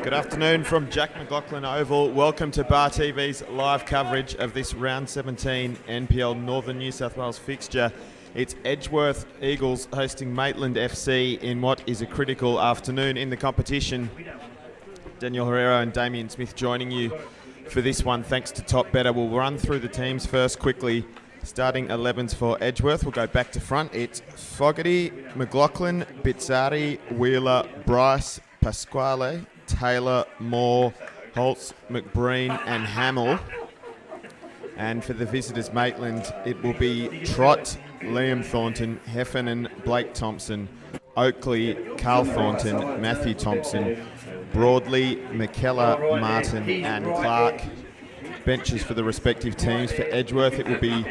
Good afternoon from Jack McLaughlin Oval. Welcome to Bar TV's live coverage of this Round 17 NPL Northern New South Wales fixture. It's Edgeworth Eagles hosting Maitland FC in what is a critical afternoon in the competition. Daniel Herrero and Damien Smith joining you for this one, thanks to Top Better. We'll run through the teams first quickly. Starting 11s for Edgeworth, we'll go back to front. It's Fogarty, McLaughlin, Bizzarri, Wheeler, Bryce, Pasquale, Taylor, Moore, Holtz, McBreen and Hamill. And for the visitors, Maitland, it will be Trott, Liam Thornton, Heffernan, Blake Thompson, Oakley, Carl Thornton, Matthew Thompson, Broadley, McKellar, Martin and Clark. Benches for the respective teams. For Edgeworth, it will be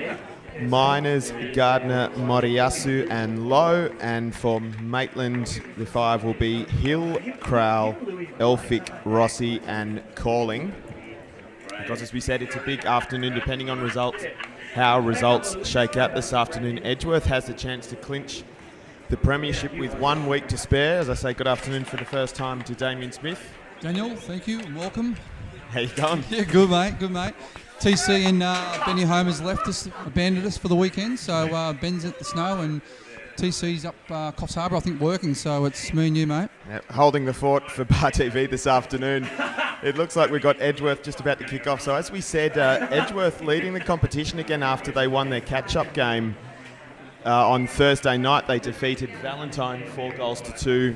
Miners, Gardner, Moriyasu and Lowe. And for Maitland, the five will be Hill, Crowell, Elphick, Rossi and Calling. Because as we said, it's a big afternoon depending on results, how results shake out this afternoon. Edgeworth has the chance to clinch the premiership with 1 week to spare. As I say, good afternoon for the first time to Damien Smith. Daniel, thank you and welcome. How you going? Yeah, good mate. TC and Benny Homer's left us, abandoned us for the weekend, so Ben's at the snow and TC's up Coffs Harbour, I think, working, so it's me and you, mate. Yep, holding the fort for Bar TV this afternoon. It looks like we've got Edgeworth just about to kick off. So as we said, Edgeworth leading the competition again after they won their catch-up game on Thursday night. They defeated Valentine 4-2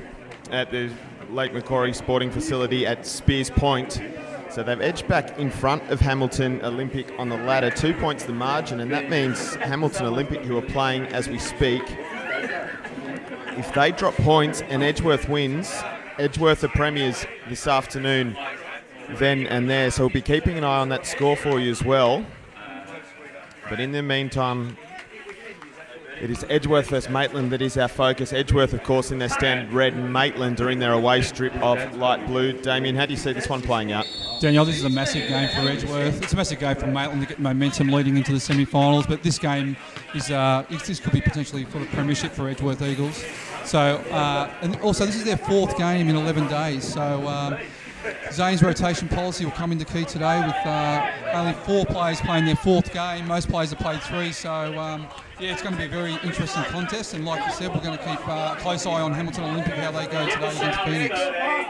at the Lake Macquarie Sporting Facility at Spears Point. So they've edged back in front of Hamilton Olympic on the ladder, 2 points the margin, and that means Hamilton Olympic, who are playing as we speak, if they drop points and Edgeworth wins, Edgeworth are premiers this afternoon then and there. So we'll be keeping an eye on that score for you as well. But in the meantime, it is Edgeworth versus Maitland that is our focus. Edgeworth, of course, in their standard red, and Maitland are in their away strip of light blue. Damien, how do you see this one playing out? Daniel, this is a massive game for Edgeworth. It's a massive game for Maitland to get momentum leading into the semi-finals, but this game is this could be potentially for the premiership for Edgeworth Eagles. So, and also this is their fourth game in 11 days. So Zane's rotation policy will come into key today with only 4 players playing their fourth game. Most players have played 3, so yeah, it's going to be a very interesting contest, and like you said, we're going to keep a close eye on Hamilton Olympic, how they go today against Phoenix.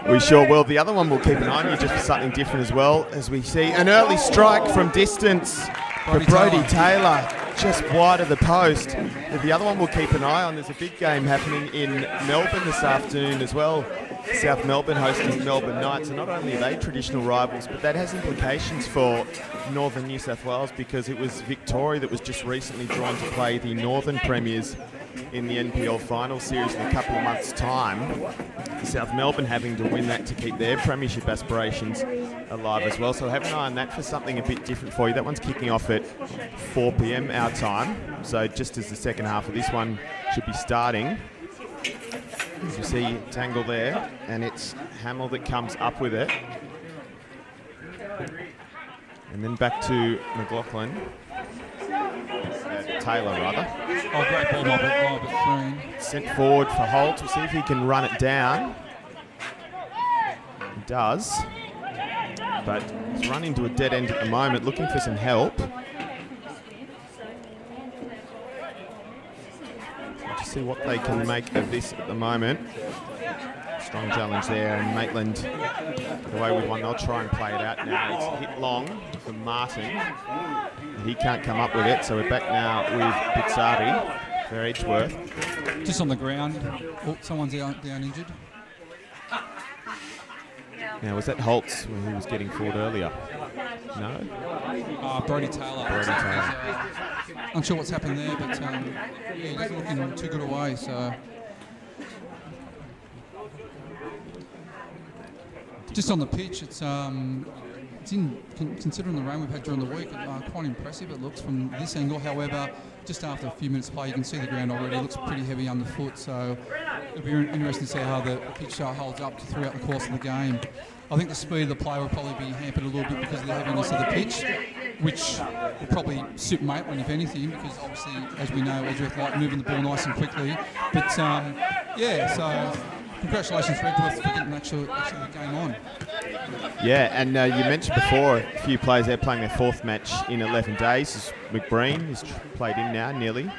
We sure will. The other one we'll keep an eye on you just for something different as well, as we see an early strike from distance for Brody Taylor, just wide of the post. The other one we'll keep an eye on, there's a big game happening in Melbourne this afternoon as well. South Melbourne hosting Melbourne Knights, and not only are they traditional rivals, but that has implications for Northern New South Wales, because it was Victoria that was just recently drawn to play the Northern Premiers in the NPL final series in a couple of months' time. South Melbourne having to win that to keep their premiership aspirations alive as well. So have an eye on that for something a bit different for you. That one's kicking off at 4 p.m. our time. So just as the second half of this one should be starting. As you see, Tangle there, and it's Hamill that comes up with it. And then back to McLaughlin. Taylor, rather. Oh, great ball, Green. Sent forward for Holt. We'll see if he can run it down. He does. But he's run into a dead end at the moment, looking for some help. Just see what they can make of this at the moment. Strong challenge there, and Maitland got away with one. They'll try and play it out now. It's hit long for Martin. He can't come up with it, so we're back now with Bizzarri for Edgeworth. Just on the ground. Oh, someone's down injured. Now, was that Holtz when he was getting forward earlier? No? Brody Taylor. Unsure what's happened there, but yeah, he doesn't looking too good away, so... Just on the pitch, it's considering the rain we've had during the week, quite impressive it looks from this angle. However, just after a few minutes play, you can see the ground already. It looks pretty heavy underfoot, so it'll be interesting to see how the pitch holds up throughout the course of the game. I think the speed of the play will probably be hampered a little bit because of the heaviness of the pitch. which will probably suit Maitland, if anything, because obviously, as we know, Edgeworth like moving the ball nice and quickly. But, so congratulations for Edgeworth for getting actually the game on. Yeah, and you mentioned before a few players there playing their fourth match in 11 days. This is McBreen is played in now, nearly.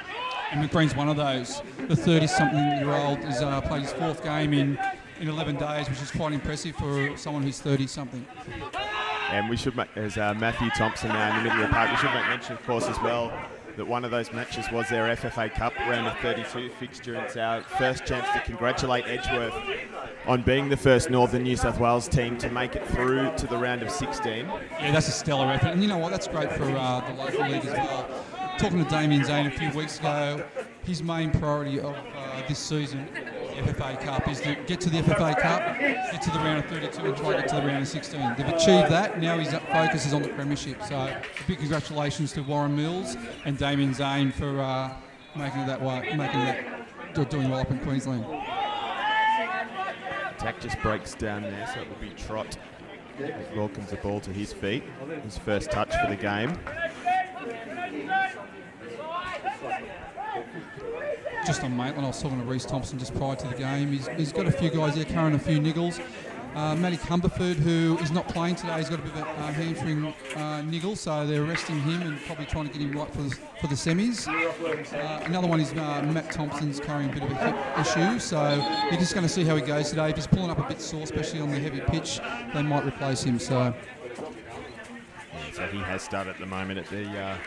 And McBreen's one of those. The 30-something-year-old has played his fourth game in 11 days, which is quite impressive for someone who's 30-something. And we should make, as Matthew Thompson now in the middle of the park, we should make mention, of course, as well, that one of those matches was their FFA Cup round of 32 fixture. It's our first chance to congratulate Edgeworth on being the first Northern New South Wales team to make it through to the round of 16. Yeah, that's a stellar effort. And you know what, that's great for the local league as well. Talking to Damien Zane a few weeks ago, his main priority of this season, the FFA Cup, is to get to the FFA Cup, get to the round of 32 and try to get to the round of 16. They've achieved that. Now his focus is on the premiership. So a big congratulations to Warren Mills and Damien Zane for making it that way, doing well up in Queensland. Tack just breaks down there, so it will be Trott that welcomes the ball to his feet. His first touch for the game. Just on Maitland, I was talking to Reece Thompson just prior to the game. He's got a few guys there carrying a few niggles. Matty Cumberford, who is not playing today, he's got a bit of a hamstring niggle, so they're resting him and probably trying to get him right for the semis. Another one is Matt Thompson's carrying a bit of a hip issue, so you're just going to see how he goes today. If he's pulling up a bit sore, especially on the heavy pitch, they might replace him. So he has started at the moment at the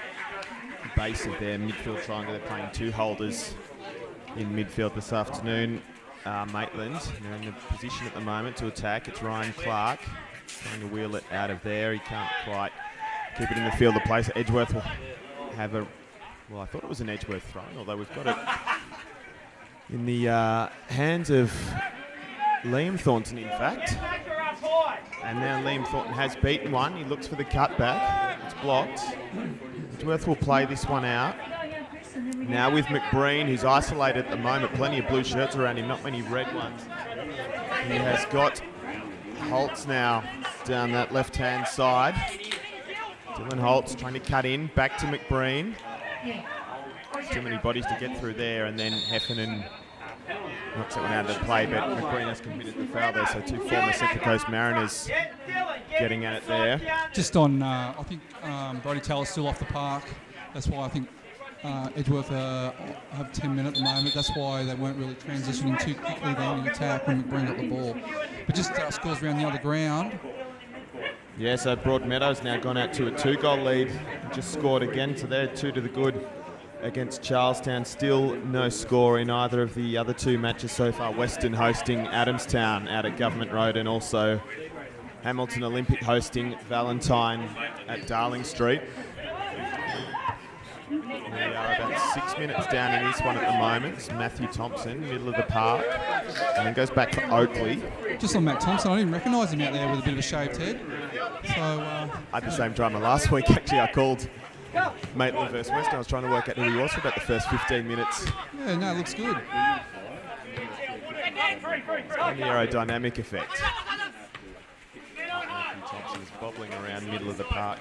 base of their midfield triangle. They're playing two holders in midfield this afternoon. Maitland, they're in the position at the moment to attack. It's Ryan Clark trying to wheel it out of there. He can't quite keep it in the field of play. So Edgeworth will have a, well, I thought it was an Edgeworth throw, although we've got it in the hands of Liam Thornton, in fact. And now Liam Thornton has beaten one. He looks for the cutback. It's blocked. Edgeworth will play this one out. Now with McBreen, who's isolated at the moment, plenty of blue shirts around him, not many red ones. He has got Holtz now down that left-hand side. Dylan Holtz trying to cut in, back to McBreen. Too many bodies to get through there, and then Heffernan knocks that one out of the play, but McBreen has committed the foul there, so two former Central Coast Mariners getting at it there. Just on, I think Brody Taylor's still off the park. That's why I think Edgeworth have 10 minutes at the moment. That's why they weren't really transitioning too quickly then in attack when McBreen got the ball. But just scores around the other ground. Yeah, so Broadmeadow's now gone out to a 2-goal lead. Just scored again, so they're 2 to the good against Charlestown. Still no score in either of the other two matches so far. Western hosting Adamstown out at Government Road, and also Hamilton Olympic hosting Valentine at Darling Street. We are about 6 minutes down in this one at the moment. It's Matthew Thompson, middle of the park, and then goes back to Oakley. Just on Matt Thompson, I didn't recognise him out there with a bit of a shaved head. So at the same drama last week, actually, I called Maitland versus Western. I was trying to work out who he was for about the first 15 minutes. Yeah, no, it looks good. It's got the aerodynamic effect. Matthew Thompson is bobbling around middle of the park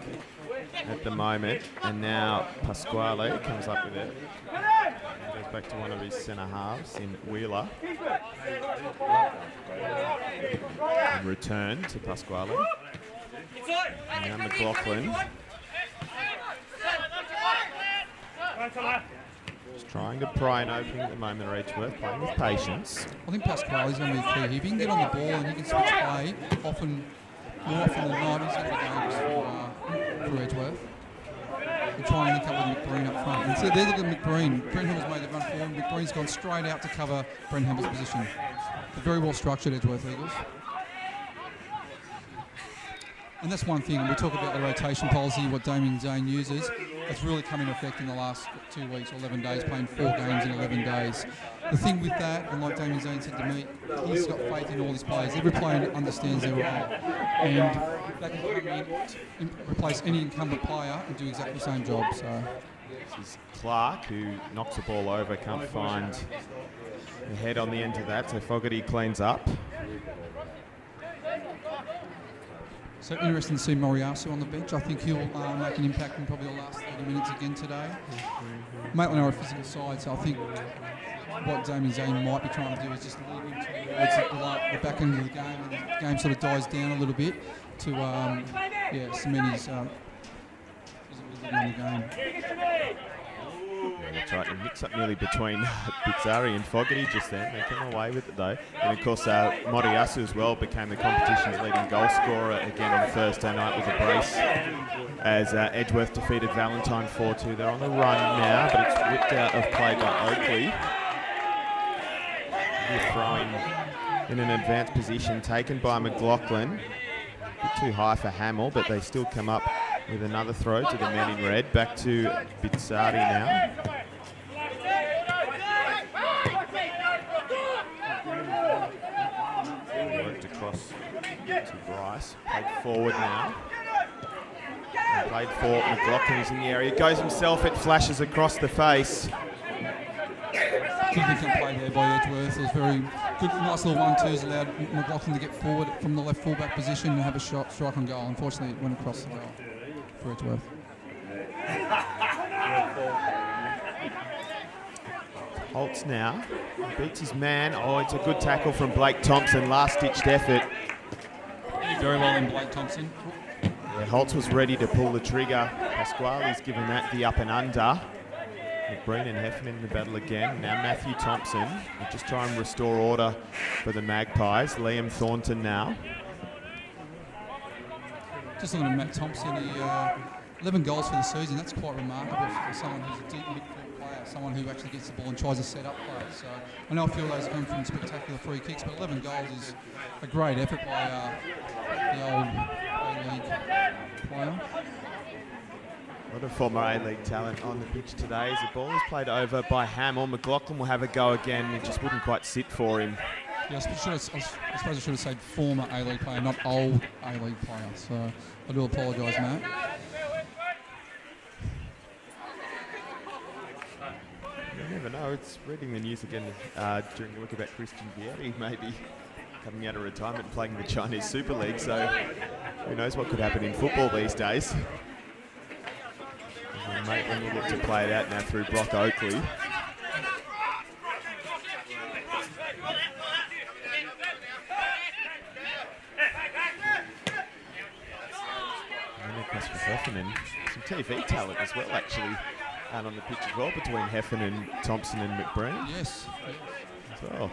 at the moment, and now Pasquale comes up with it. Goes back to one of his centre halves in Wheeler. And return to Pasquale. And now McLaughlin. Just trying to pry an opening at the moment, Edgeworth, playing with patience. I think Pasquale's going to be key. If he can get on the ball and he can switch play, more often than not, he's going to be dangerous for Edgeworth. And try and link up with McBreen up front. And so there's a good McBreen. Brent Hammer's made the run forward. McBreen's gone straight out to cover Brent Hammer's position. They're very well structured, Edgeworth Eagles. And that's one thing. We talk about the rotation policy, what Damien Zane uses. It's really come into effect in the last 2 weeks, 11 days, playing 4 games in 11 days. The thing with that, and like Damien Zane said to me, he's got faith in all his players. Every player understands their role. And they can come in, replace any incumbent player and do exactly the same job. So this is Clark, who knocks the ball over, can't find the head on the end of that, so Fogarty cleans up. So interesting to see Moriyasu on the bench. I think he'll make an impact in probably the last 30 minutes again today. Maitland are a physical side, so I think what Damien Zane might be trying to do is just lead him towards the back end of the game, and the game sort of dies down a little bit to cement his visibility on the game. Yeah, that's right. A mix-up nearly between Bizzari and Fogarty just then. They came away with it though. And of course, Moriyasu as well became the competition's leading goal scorer again on Thursday night with a brace as Edgeworth defeated Valentine 4-2. They're on the run now, but it's whipped out of play by Oakley. They're throwing in an advanced position taken by McLaughlin. A bit too high for Hamill, but they still come up with another throw to the men in red. Back to Bizzari now. Worked across to Bryce. Played forward now. And played for McLaughlin, who's in the area. Goes himself, it flashes across the face. Good play there by Edgeworth. It was very good, nice little 1-2s, allowed McLaughlin to get forward from the left fullback position and have a shot, strike on goal. Unfortunately, it went across the goal for Edgeworth. Holtz now beats his man. Oh, it's a good tackle from Blake Thompson. Last-ditched effort. Very well in Blake Thompson. Yeah, Holtz was ready to pull the trigger. Pasquale's given that the up and under. McBreen and Heffernan in the battle again. Now Matthew Thompson will just try and restore order for the Magpies. Liam Thornton now. Just looking at Matt Thompson, he 11 goals for the season. That's quite remarkable for someone who's a deep midfield player, someone who actually gets the ball and tries to set up plays. So I know a few of those come from spectacular free kicks, but 11 goals is a great effort by the old A-League player. A lot of former A-League talent on the pitch today as the ball is played over by Hamill. McLaughlin will have a go again. It just wouldn't quite sit for him. Yeah, I suppose I should have said former A-League player, not old A-League player. So I do apologise, Matt. You never know. It's reading the news again during the week about Christian Vieri maybe coming out of retirement and playing the Chinese Super League. So who knows what could happen in football these days. And Maitland will look to play it out now through Brock Oakley. Across for Heffernan. Some TV talent as well, actually, out on the pitch as well, between Heffernan, Thompson and McBreen. Yes. As well.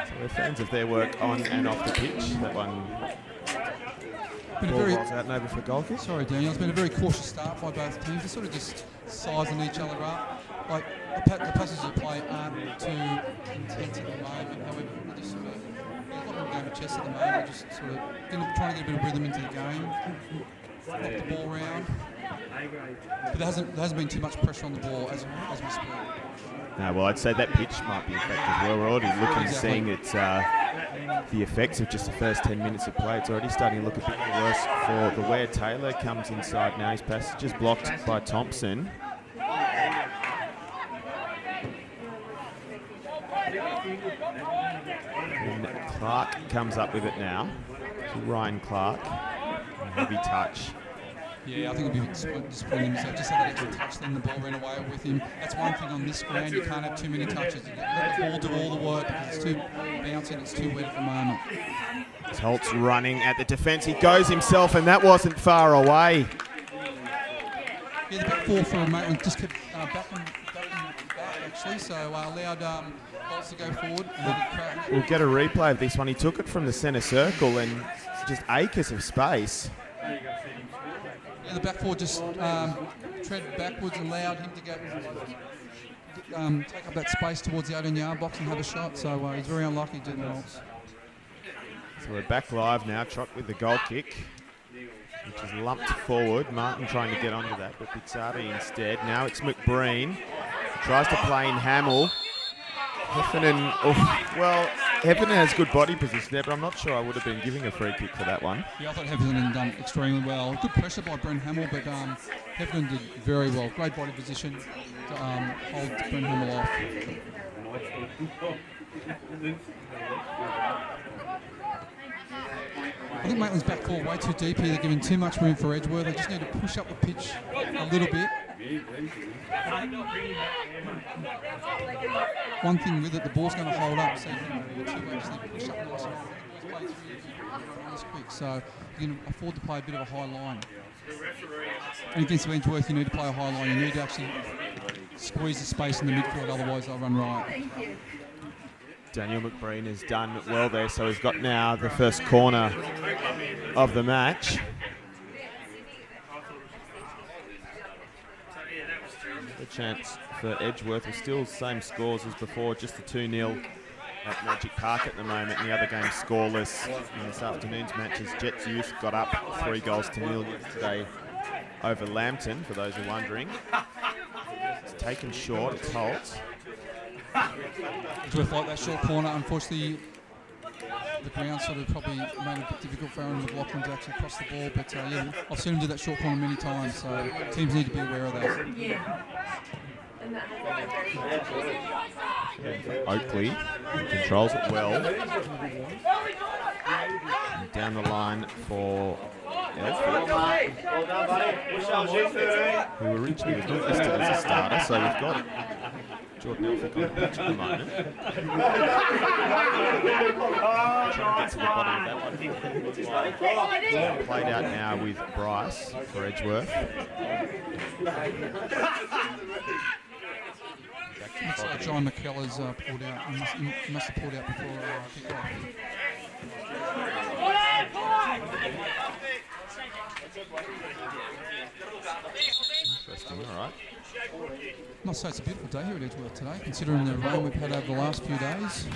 So we're fans of their work on and off the pitch. That one ball rolls out and over for goal kick. Sorry, Daniel. It's been a very cautious start by both teams. They're sort of just sizing each other up. Like the passages of play aren't too intense at the moment. However, they're just sort of a lot more game of chess at the moment. Just sort of trying to get a bit of rhythm into the game, knock the ball around. But there hasn't been too much pressure on the ball as we speak. No, well, I'd say that pitch might be effective as well. We're already looking, seeing it's the effects of just the first 10 minutes of play. It's already starting to look a bit worse for the Ware. Taylor comes inside now. His passage is blocked by Thompson. And Clark comes up with it now. So Ryan Clark. Heavy touch. Yeah, I think it'd be disappointing himself. Just had that extra touch, then the ball ran away with him. That's one thing on this ground. You can't have too many touches. You let the ball do all the work because it's too bouncy and it's too wet at the moment. Holtz running at the defence. He goes himself, and that wasn't far away. Yeah, the back four for Maitland just kept backing back actually, so allowed Holtz to go forward. We'll get a replay of this one. He took it from the centre circle and just acres of space. Yeah, the back four just tread backwards and allowed him to go take up that space towards the 18-yard box and have a shot. So he's very unlucky, didn't Holtz. So we're back live now. Trot with the goal kick, which is lumped forward. Martin trying to get onto that, but Bizzari instead. Now it's McBreen. Tries to play in Hamill. Heffernan, Heffernan has good body position there, but I'm not sure I would have been giving a free kick for that one. Yeah, I thought Heffernan had done extremely well. Good pressure by Brent Hamill, but Heffernan did very well. Great body position to hold Brent Hamill off. I think Maitland's back four way too deep here. They're giving too much room for Edgeworth. They just need to push up the pitch a little bit. One thing with it, the ball's going to hold up. So you just need to push up nice and high. Nice quick. So you can afford to play a bit of a high line. And against Edgeworth, you need to play a high line. You need to actually squeeze the space in the midfield, otherwise they'll run right. Daniel McBreen has done well there, so he's got now the first corner of the match. The chance for Edgeworth is still same scores as before, just the 2-0 at Magic Park at the moment, and the other game scoreless in this afternoon's matches. Jets Youth got up 3-0 yesterday over Lambton, for those who are wondering. It's taken short, it's Holt. Edgeworth like that short corner. Unfortunately, the ground sort of probably made it a bit difficult for Aaron McLaughlin to actually cross the ball, but yeah, I've seen him do that short corner many times, so teams need to be aware of that. Oakley controls it well. And down the line for Elford, who originally was not listed as a starter, so we've got Jordan Elford on the pitch at the moment. Trying to get to the bottom of that one. Played out now with Bryce for Edgeworth. Looks like John McKellar's pulled out. He must have pulled out before kick-off. Interesting, all right. Must say it's a beautiful day here at Edgeworth today, considering the rain we've had over the last few days.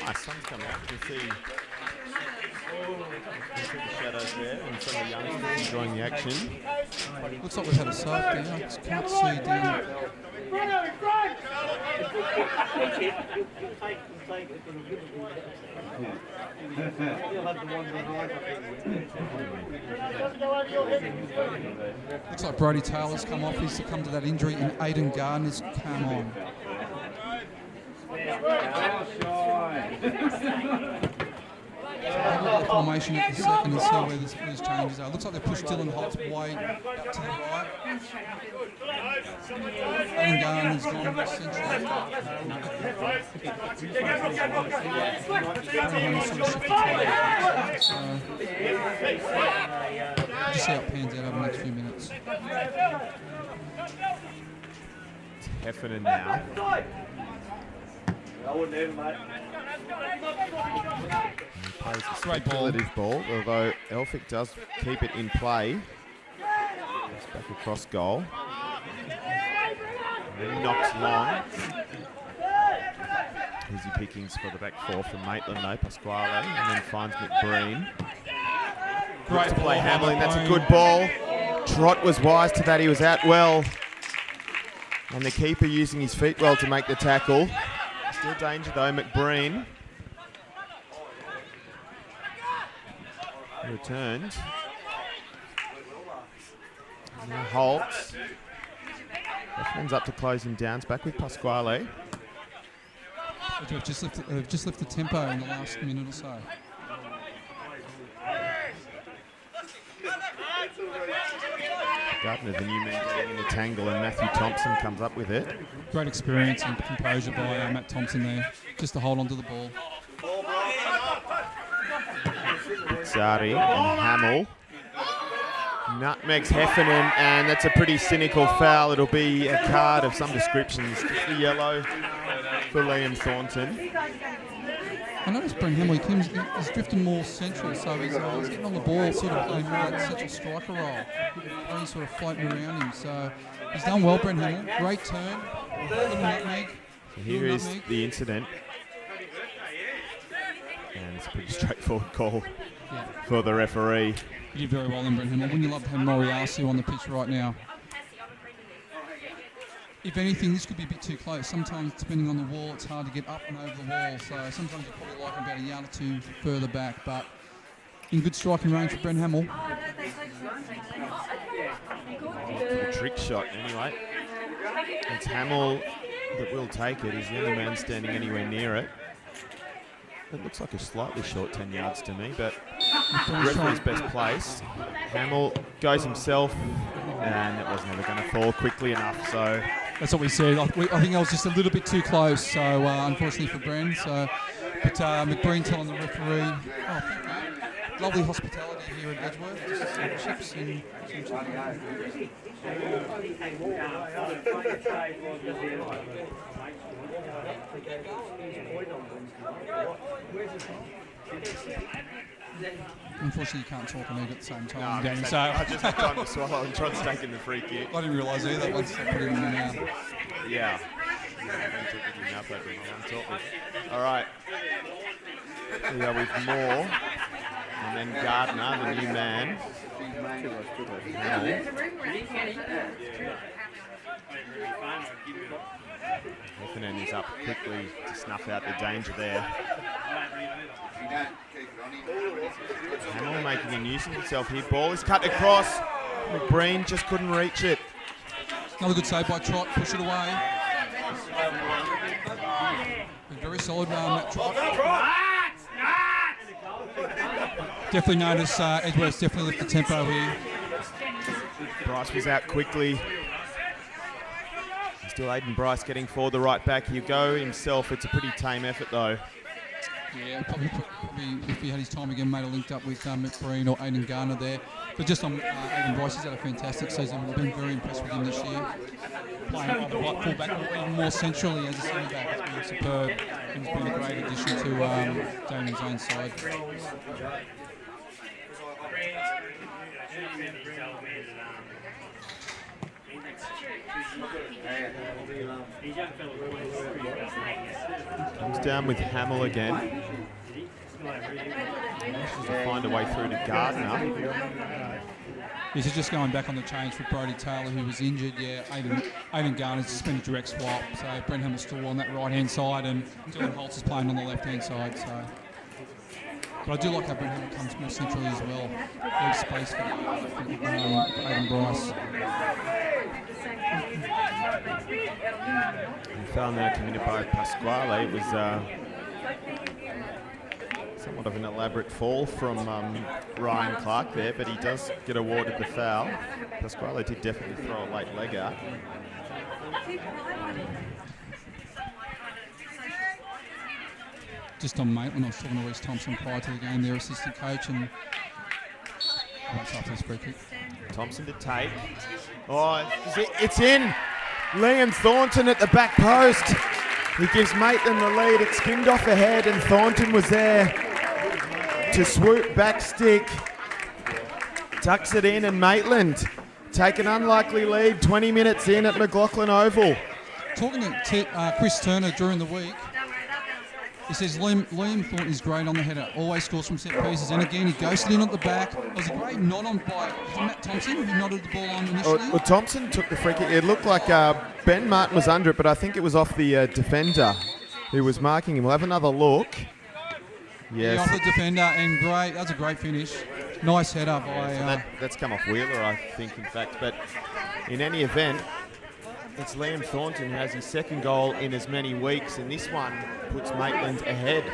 Nice, sun's come out. You can see the shadows there and some of the youngsters enjoying the action. Looks like we've had a soak down. I just can't see down. Looks like Brody Taylor's come off. He's succumbed to that injury, and Aidan Gardner's come on. I'll look at the formation at the second and see where these changes are. Looks like they pushed Dylan Holt's way up to the right. Aidan Gardner's gone more central. We'll just see how it pans out over the next few minutes. It's Heffernan now. I wouldn't even, mate. He plays a speculative ball, although Elphick does keep it in play. It's back across goal. And then knocks long. Easy pickings for the back four from Maitland, though, Pasquale, and then finds McBreen. Great to play Hamlin, that's a good ball. Trott was wise to that, he was out well. And the keeper using his feet well to make the tackle. Still danger though, McBreen. Returned. And now Holt. Ends up to close him down. It's back with Pasquale. They've just lifted tempo in the last minute or so. Gardner, the new man, getting in the tangle, and Matthew Thompson comes up with it. Great experience and composure by Matt Thompson there, just to hold on to the ball. Pizzari and Hamill. Nutmegs Heffernan, and that's a pretty cynical foul. It'll be a card of some description. It's just the yellow for Liam Thornton. I noticed Brent Hamill, he's drifting more central, so he's getting on the ball, sort of playing more like central striker role. He's sort of floating around him, so he's done well, Brent Hamill. Great turn, little nutmeg. So here is the incident. And it's a pretty straightforward call for the referee. You did very well then, Brent Hamill. Wouldn't you love to have Moriarty on the pitch right now? If anything, this could be a bit too close. Sometimes, depending on the wall, it's hard to get up and over the wall. So sometimes you probably like about a yard or two further back. But in good striking range for Brent Hamill. A trick shot, anyway. It's Hamill that will take it. He's the only man standing anywhere near it. It looks like a slightly short 10 yards to me, but referee's best placed. Hamill goes himself, and it was never going to fall quickly enough. So that's what we said. I think I was just a little bit too close. So unfortunately for Bren. So, but McBreen telling the referee, "Oh, thank you. Lovely hospitality here at Edgeworth. Just some chips and Unfortunately, you can't talk and eat at the same time. No, So I just had time to swallow and Trod's taking the free kick. I didn't realise either once I put it in my mouth. Yeah. All right. We are with Moore. And then Gardner, the new man. Heffernan is up quickly to snuff out the danger there. Hamill making a nuisance of himself here. Ball is cut across. McBreen just couldn't reach it. Another good save by Trot. Push it away. Very solid that Trot. Definitely notice Edgeworth's definitely lifted the tempo here. Bryce was out quickly. Still Aiden Bryce getting forward the right back. He'll go himself. It's a pretty tame effort though. Yeah, probably if he had his time again, might have linked up with McBreen or Aiden Garner there. But just on Aiden Bryce, he's had a fantastic season. We've been very impressed with him this year. Playing on the right fullback or even more centrally as a centre back. It's been superb and it's been a great addition to Damien's own side. Comes down with Hamill again. Manages to find a way through to Gardner. This is just going back on the change for Brodie Taylor, who was injured. Yeah, Aiden Garner's just been a direct swap. So Brent Hamill's still on that right-hand side, and Dylan Holtz is playing on the left-hand side. So, but I do like how Brent Hamil comes more centrally as well. Leaves space for Aiden Bryce. And foul now committed by Pasquale. It was somewhat of an elaborate fall from Ryan Clark there, but he does get awarded the foul. Pasquale did definitely throw a late leg out. Just on Maitland, I was talking to Reece Thompson prior to the game, their assistant coach, and after this free kick. Thompson to take. Oh, it's in. Liam Thornton at the back post. He gives Maitland the lead. It skimmed off the head, and Thornton was there to swoop back stick. Tucks it in, and Maitland take an unlikely lead 20 minutes in at McLaughlin Oval. Talking to Chris Turner during the week, he says Liam Thornton is great on the header, always scores from set pieces, and again he ghosted in at the back. It was a great nod on by Matt Thompson, who nodded the ball on initially. Well, Thompson took the free kick. It looked like Ben Martin was under it, but I think it was off the defender who was marking him. We'll have another look. Yes. Yeah, off the defender, and great. That's a great finish. Nice header by... that's come off Wheeler, I think, in fact. But in any event, it's Liam Thornton who has his second goal in as many weeks, and this one puts Maitland ahead.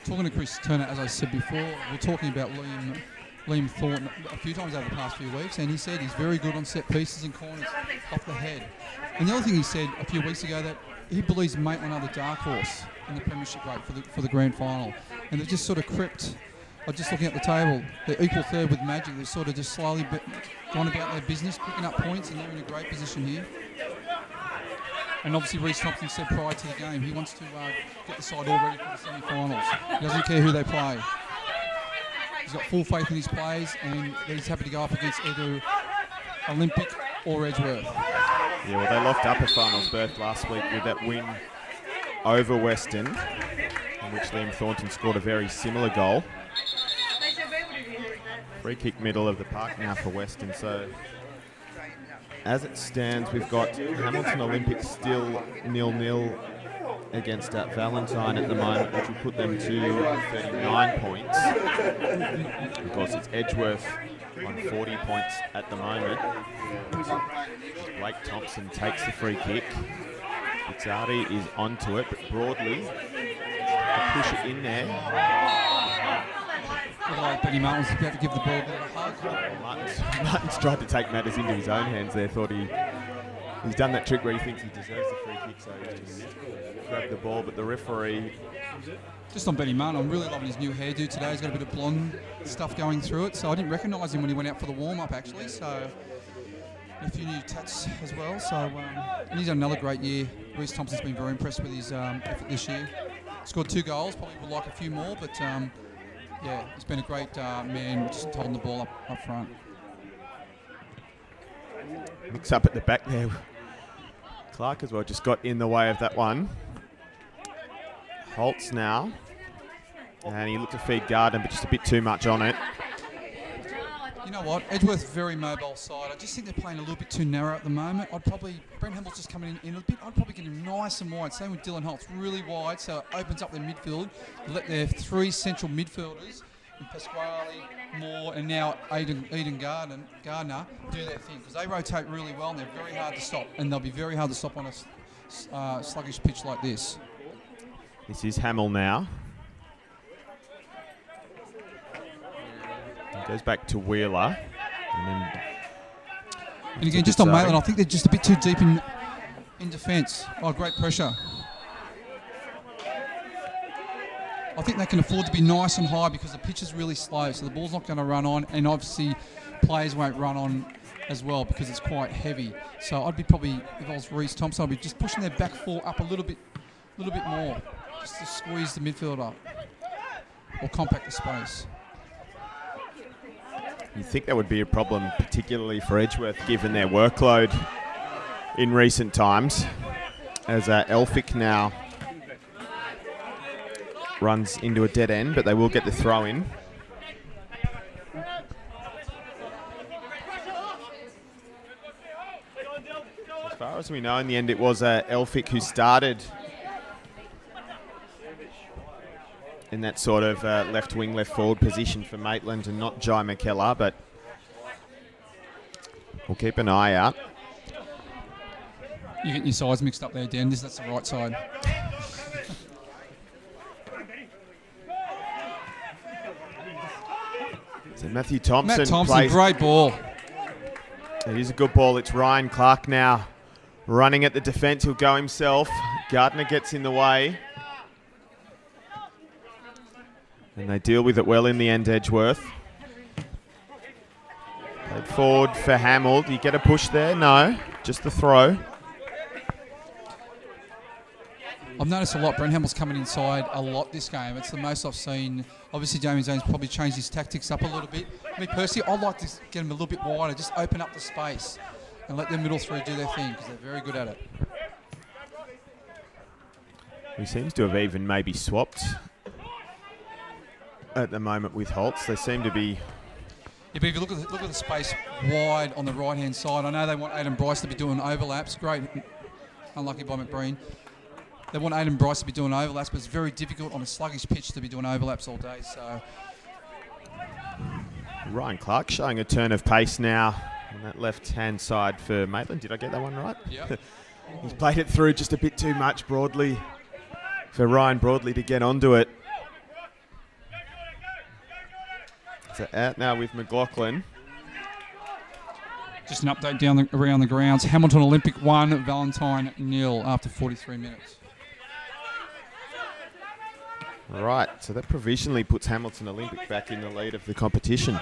Talking to Chris Turner, as I said before, we're talking about Liam Thornton a few times over the past few weeks, and he said he's very good on set pieces and corners off the head. And the other thing he said a few weeks ago, that he believes Maitland are the dark horse in the premiership rate for the grand final, and they've just sort of crept. I'm just looking at the table. They're equal third with Magic. They've sort of just slowly gone about their business, picking up points, and they're in a great position here. And obviously Reece Thompson said prior to the game he wants to get the side all ready for the semi-finals. He doesn't care who they play. He's got full faith in his players, and he's happy to go up against either Olympic or Edgeworth. Yeah, well, they locked up a finals berth last week with that win over Western, in which Liam Thornton scored a very similar goal. Free kick middle of the park now for Western. So as it stands, we've got Hamilton Olympic still 0-0 against Valentine at the moment, which will put them to 39 points. Of course, it's Edgeworth on 40 points at the moment. Blake Thompson takes the free kick. Izzardi is onto it, but broadly, to push it in there. Although Benny Martin's about to give the ball a bit of a hug. Martin's tried to take matters into his own hands there. Thought he's done that trick where he thinks he deserves the free kick, so he just grabbed the ball. But the referee... Just on Benny Martin, I'm really loving his new hairdo today. He's got a bit of blonde stuff going through it, so I didn't recognise him when he went out for the warm-up, actually. So a few new tats as well. So and he's had another great year. Reece Thompson's been very impressed with his effort this year. Scored 2 goals. Probably would like a few more, but yeah, he's been a great man, just holding the ball up front. Mix up at the back there. Clark as well just got in the way of that one. Holtz now. And he looked to feed Garden, but just a bit too much on it. You know what? Edgeworth, very mobile side. I just think they're playing a little bit too narrow at the moment. Brent Hamill's just coming in a bit. I'd probably get him nice and wide. Same with Dylan Holtz, really wide, so it opens up their midfield. Let their 3 central midfielders, in Pasquale, Moore, and now Eden Gardner, do their thing, because they rotate really well and they're very hard to stop. And they'll be very hard to stop on a sluggish pitch like this. This is Hamill now. He goes back to Wheeler. And again, just on Maitland, I think they're just a bit too deep in defence. Oh, great pressure. I think they can afford to be nice and high because the pitch is really slow, so the ball's not going to run on, and obviously players won't run on as well because it's quite heavy. So I'd be probably, if I was Reece Thompson, I'd be just pushing their back 4 up a little bit more, just to squeeze the midfield up or compact the space. You think that would be a problem, particularly for Edgeworth, given their workload in recent times, as Elphick now runs into a dead end, but they will get the throw in. As far as we know, in the end, it was Elphick who started in that sort of left wing, left forward position for Maitland, and not Jai McKellar, but we'll keep an eye out. You're getting your sides mixed up there, Dan. That's the right side. So Matthew Thompson. Matt Thompson, great ball. It is a good ball. It's Ryan Clark now running at the defence. He'll go himself. Gardner gets in the way. And they deal with it well in the end, Edgeworth. Played forward for Hamill. Do you get a push there? No, just the throw. I've noticed a lot. Brent Hamill's coming inside a lot this game. It's the most I've seen. Obviously, Damien Zane's probably changed his tactics up a little bit. Me personally, I'd like to get him a little bit wider, just open up the space and let their middle 3 do their thing because they're very good at it. He seems to have even maybe swapped at the moment with Holtz. They seem to be... Yeah, but if you look at the space wide on the right-hand side, I know they want Aidan Bryce to be doing overlaps. Great, unlucky by McBreen. They want Aidan Bryce to be doing overlaps, but it's very difficult on a sluggish pitch to be doing overlaps all day. So Ryan Clark showing a turn of pace now on that left-hand side for Maitland. Did I get that one right? Yeah. He's played it through just a bit too much Broadley for Ryan Broadley to get onto it. So out now with McLaughlin. Just an update around the grounds. Hamilton Olympic 1, Valentine 0 after 43 minutes. Right, so that provisionally puts Hamilton Olympic back in the lead of the competition.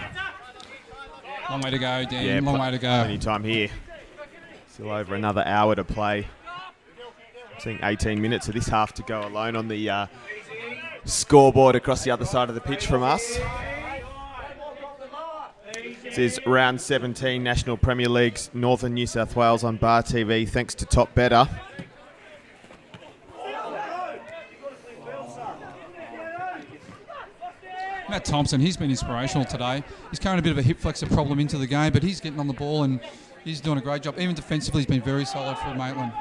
Long way to go, Dan. Yeah, long way to go. Any time here. Still over another hour to play. I'm seeing 18 minutes of this half to go alone on the scoreboard across the other side of the pitch from us. This is round 17 National Premier League's Northern New South Wales on Bar TV, thanks to Top Better. Matt Thompson, he's been inspirational today. He's carrying a bit of a hip flexor problem into the game, but he's getting on the ball and he's doing a great job. Even defensively, he's been very solid for Maitland.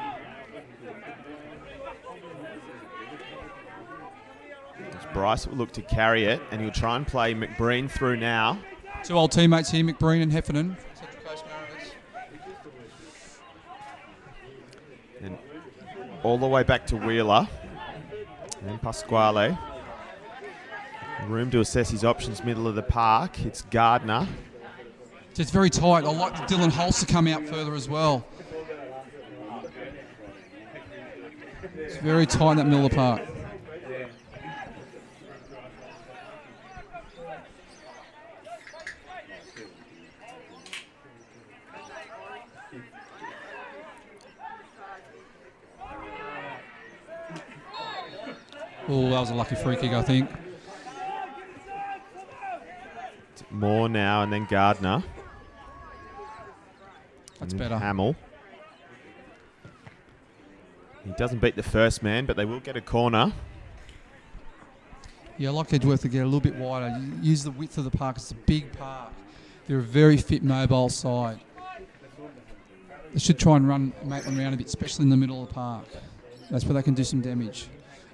Bryce will look to carry it, and he'll try and play McBreen through now. 2 old teammates here, McBreen and Heffernan, Central Coast Mariners. And all the way back to Wheeler. And then Pasquale. Room to assess his options, middle of the park. It's Gardner. It's very tight. I like Dylan Holtz to come out further as well. It's very tight in that middle of the park. Oh, that was a lucky free kick, I think. Moore now, and then Gardner. That's better. Hamill. He doesn't beat the first man, but they will get a corner. Yeah, I like Edgeworth to get a little bit wider. Use the width of the park. It's a big park. They're a very fit, mobile side. They should try and run Maitland around a bit, especially in the middle of the park. That's where they can do some damage.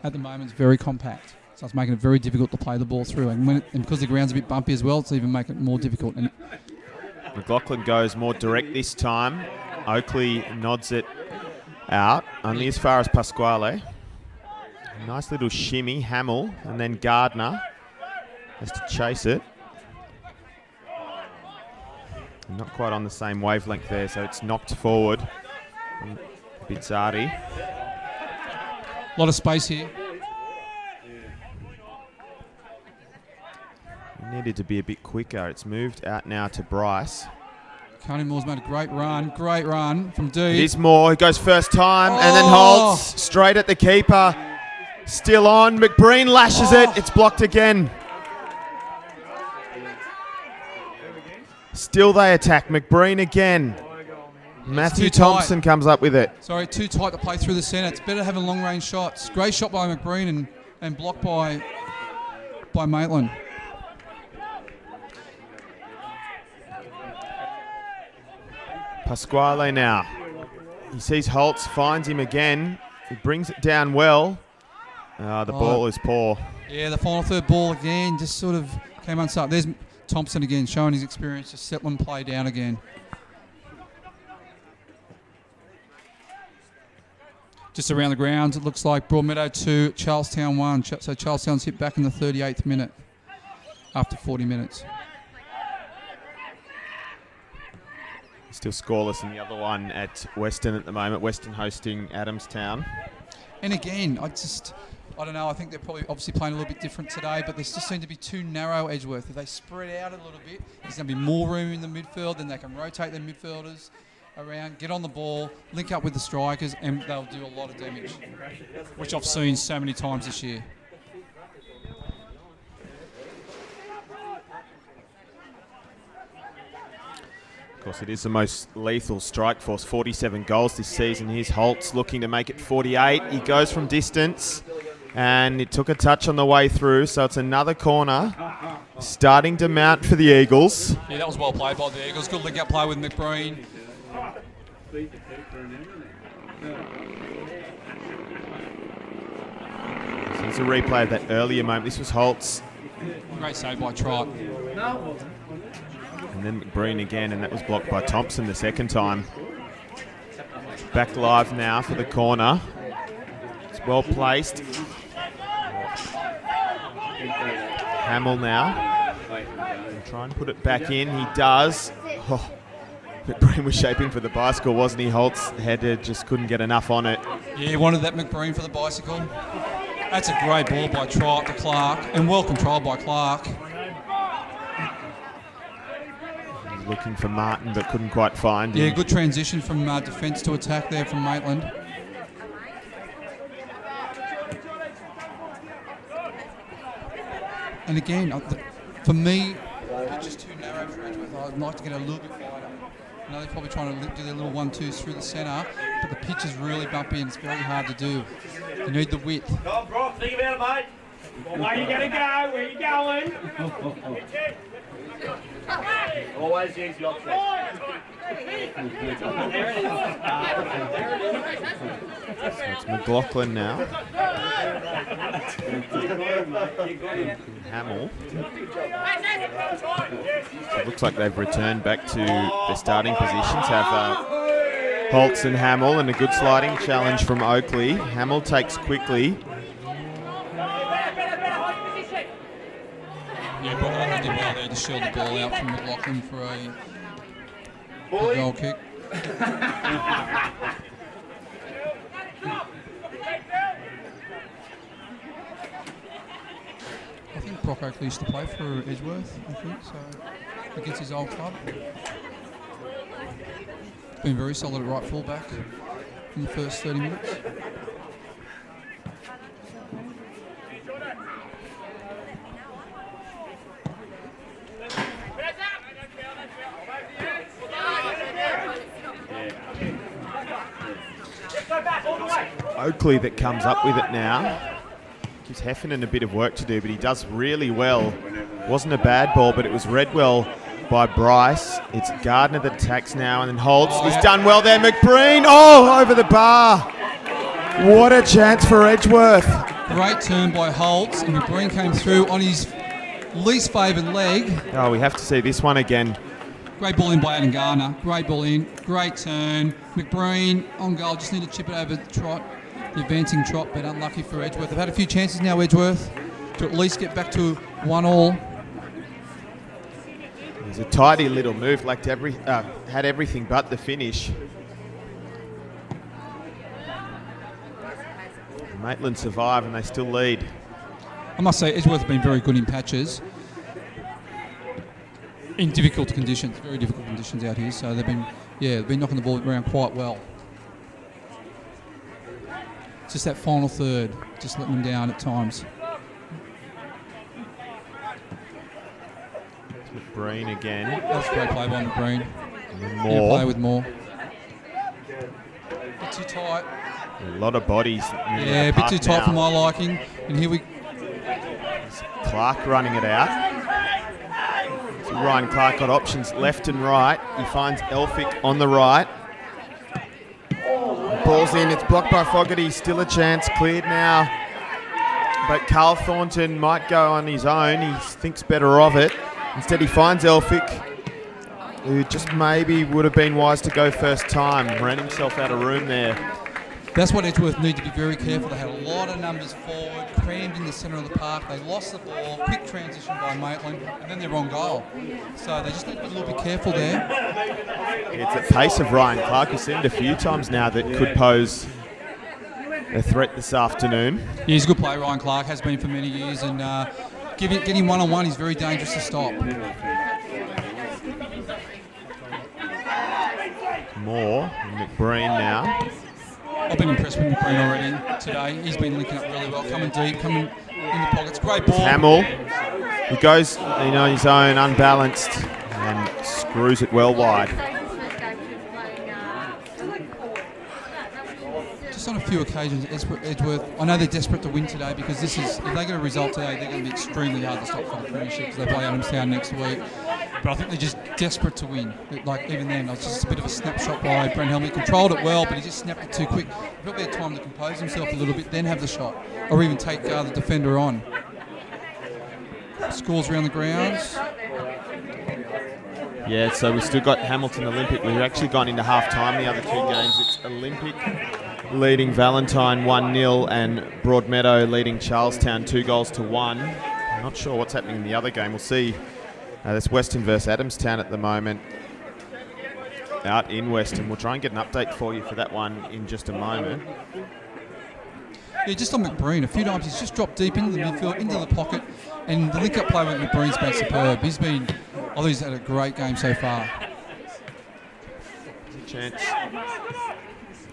At the moment, it's very compact, so it's making it very difficult to play the ball through. And because the ground's a bit bumpy as well, it's even making it more difficult. And McLaughlin goes more direct this time. Oakley nods it out, only as far as Pasquale. Nice little shimmy, Hamill, and then Gardner has to chase it. Not quite on the same wavelength there, so it's knocked forward. Bizzarri. A lot of space here. Needed to be a bit quicker. It's moved out now to Bryce. Coney Moore's made a great run from deep. It is Moore, who goes first time, and then Holtz straight at the keeper. Still on, McBreen lashes it, it's blocked again. Still they attack, McBreen again. Matthew Thompson comes up with it. Sorry, too tight to play through the centre. It's better having long-range shots. Great shot by McBreen and blocked by Maitland. Pasquale now. He sees Holtz, finds him again. He brings it down well. The ball is poor. Yeah, the final third ball again just sort of came unstuck. There's Thompson again showing his experience, just settling play down again. Just around the grounds, it looks like Broadmeadow 2, Charlestown 1. So Charlestown's hit back in the 38th minute after 40 minutes. Still scoreless in the other one at Western at the moment. Western hosting Adamstown. And again, I don't know, I think they're probably obviously playing a little bit different today, but they just seem to be too narrow, Edgeworth. If they spread out a little bit, there's going to be more room in the midfield, then they can rotate their midfielders around, get on the ball, link up with the strikers, and they'll do a lot of damage, which I've seen so many times this year. Of course, it is the most lethal strike force, 47 goals this season. Here's Holtz looking to make it 48. He goes from distance, and it took a touch on the way through, so it's another corner starting to mount for the Eagles. Yeah, that was well played by the Eagles. Good link-up play with McBreen. So it's a replay of that earlier moment. This was Holtz. Great save by Trott. And then McBreen again, and that was blocked by Thompson the second time. Back live now for the corner. It's well placed. Hamill now. And try and put it back in. He does. Oh, McBreen was shaping for the bicycle, wasn't he? Holtz headed, just couldn't get enough on it. Yeah, he wanted that McBreen for the bicycle. That's a great ball by Trott to Clark, and well controlled by Clark. Looking for Martin, but couldn't quite find him. Yeah, good transition from defence to attack there from Maitland. And again, for me, it's just too narrow for Edgeworth. I'd like to get a little bit wider. I know they're probably trying to do their little 1-2s through the centre, but the pitch is really bumpy and it's very hard to do. You need the width. Come on, bro, think about it, mate. Where you going to go? Where you going? Always use the option. So it's McLaughlin now. Hamill. So it looks like they've returned back to their starting positions. Have Holtz and Hamill, and a good sliding challenge from Oakley. Hamill takes quickly. Yeah, Brock did well there to shield the ball out from McLaughlin for a goal kick. I think Brock Oakley used to play for Edgeworth, I think, so against his old club. Been very solid at right full-back in the first 30 minutes. Oakley that comes up with it now. Gives Heffernan a bit of work to do, but he does really well. Wasn't a bad ball, but it was read well by Bryce. It's Gardner that attacks now, and then Holtz. He's done well there. McBreen, over the bar. What a chance for Edgeworth. Great turn by Holtz, and McBreen came through on his least favoured leg. Oh, we have to see this one again. Great ball in by Adam Garner. Great ball in. Great turn. McBreen on goal. Just need to chip it over the trot. The advancing trot, but unlucky for Edgeworth. They've had a few chances now, Edgeworth, to at least get back to 1-1. It was a tidy little move, had everything but the finish. Maitland survive and they still lead. I must say, Edgeworth have been very good in patches. In difficult conditions, very difficult conditions out here. So they've been knocking the ball around quite well. It's just that final third, just letting them down at times. McBreen again. That's a great play by McBreen. More. Play with more. A bit too tight. A lot of bodies. Yeah, a bit too tight for my liking. And here we... Clark running it out. So Ryan Clark got options left and right. He finds Elphick on the right. Ball's in, it's blocked by Fogarty, still a chance, cleared now. But Carl Thornton might go on his own, he thinks better of it. Instead he finds Elphick, who just maybe would have been wise to go first time. Ran himself out of room there. That's what Edgeworth need to be very careful. They had a lot of numbers forward, crammed in the centre of the park. They lost the ball, quick transition by Maitland, and then they're on goal. So they just need to be a little bit careful there. It's at pace of Ryan Clark. We've seen it a few times now that could pose a threat this afternoon. Yeah, he's a good player, Ryan Clark, has been for many years, and getting one-on-one is very dangerous to stop. More, McBreen now. I've been impressed with McBreen already today. He's been linking up really well, coming deep, coming in the pockets. Great ball. Hamill, he goes on his own, unbalanced, and screws it well wide. Just on a few occasions, Edgeworth, I know they're desperate to win today because if they get a result today, they're going to be extremely hard to stop for the premiership because they play Adamstown next week. But I think they're just desperate to win. Like, even then, it was just a bit of a snapshot by Brent Helmy. He controlled it well, but he just snapped it too quick. Probably had time to compose himself a little bit, then have the shot, or even take the defender on. Scores around the grounds. Yeah, so we've still got Hamilton Olympic. We've actually gone into half-time the other two games. It's Olympic leading Valentine 1-0 and Broadmeadow leading Charlestown 2-1. I'm not sure what's happening in the other game. We'll see. That's Western versus Adamstown at the moment, out in Western. We'll try and get an update for you for that one in just a moment. Yeah, just on McBreen, a few times he's just dropped deep into the midfield, into the pocket, and the link-up play with McBreen's been superb. I think he's had a great game so far. There's a chance.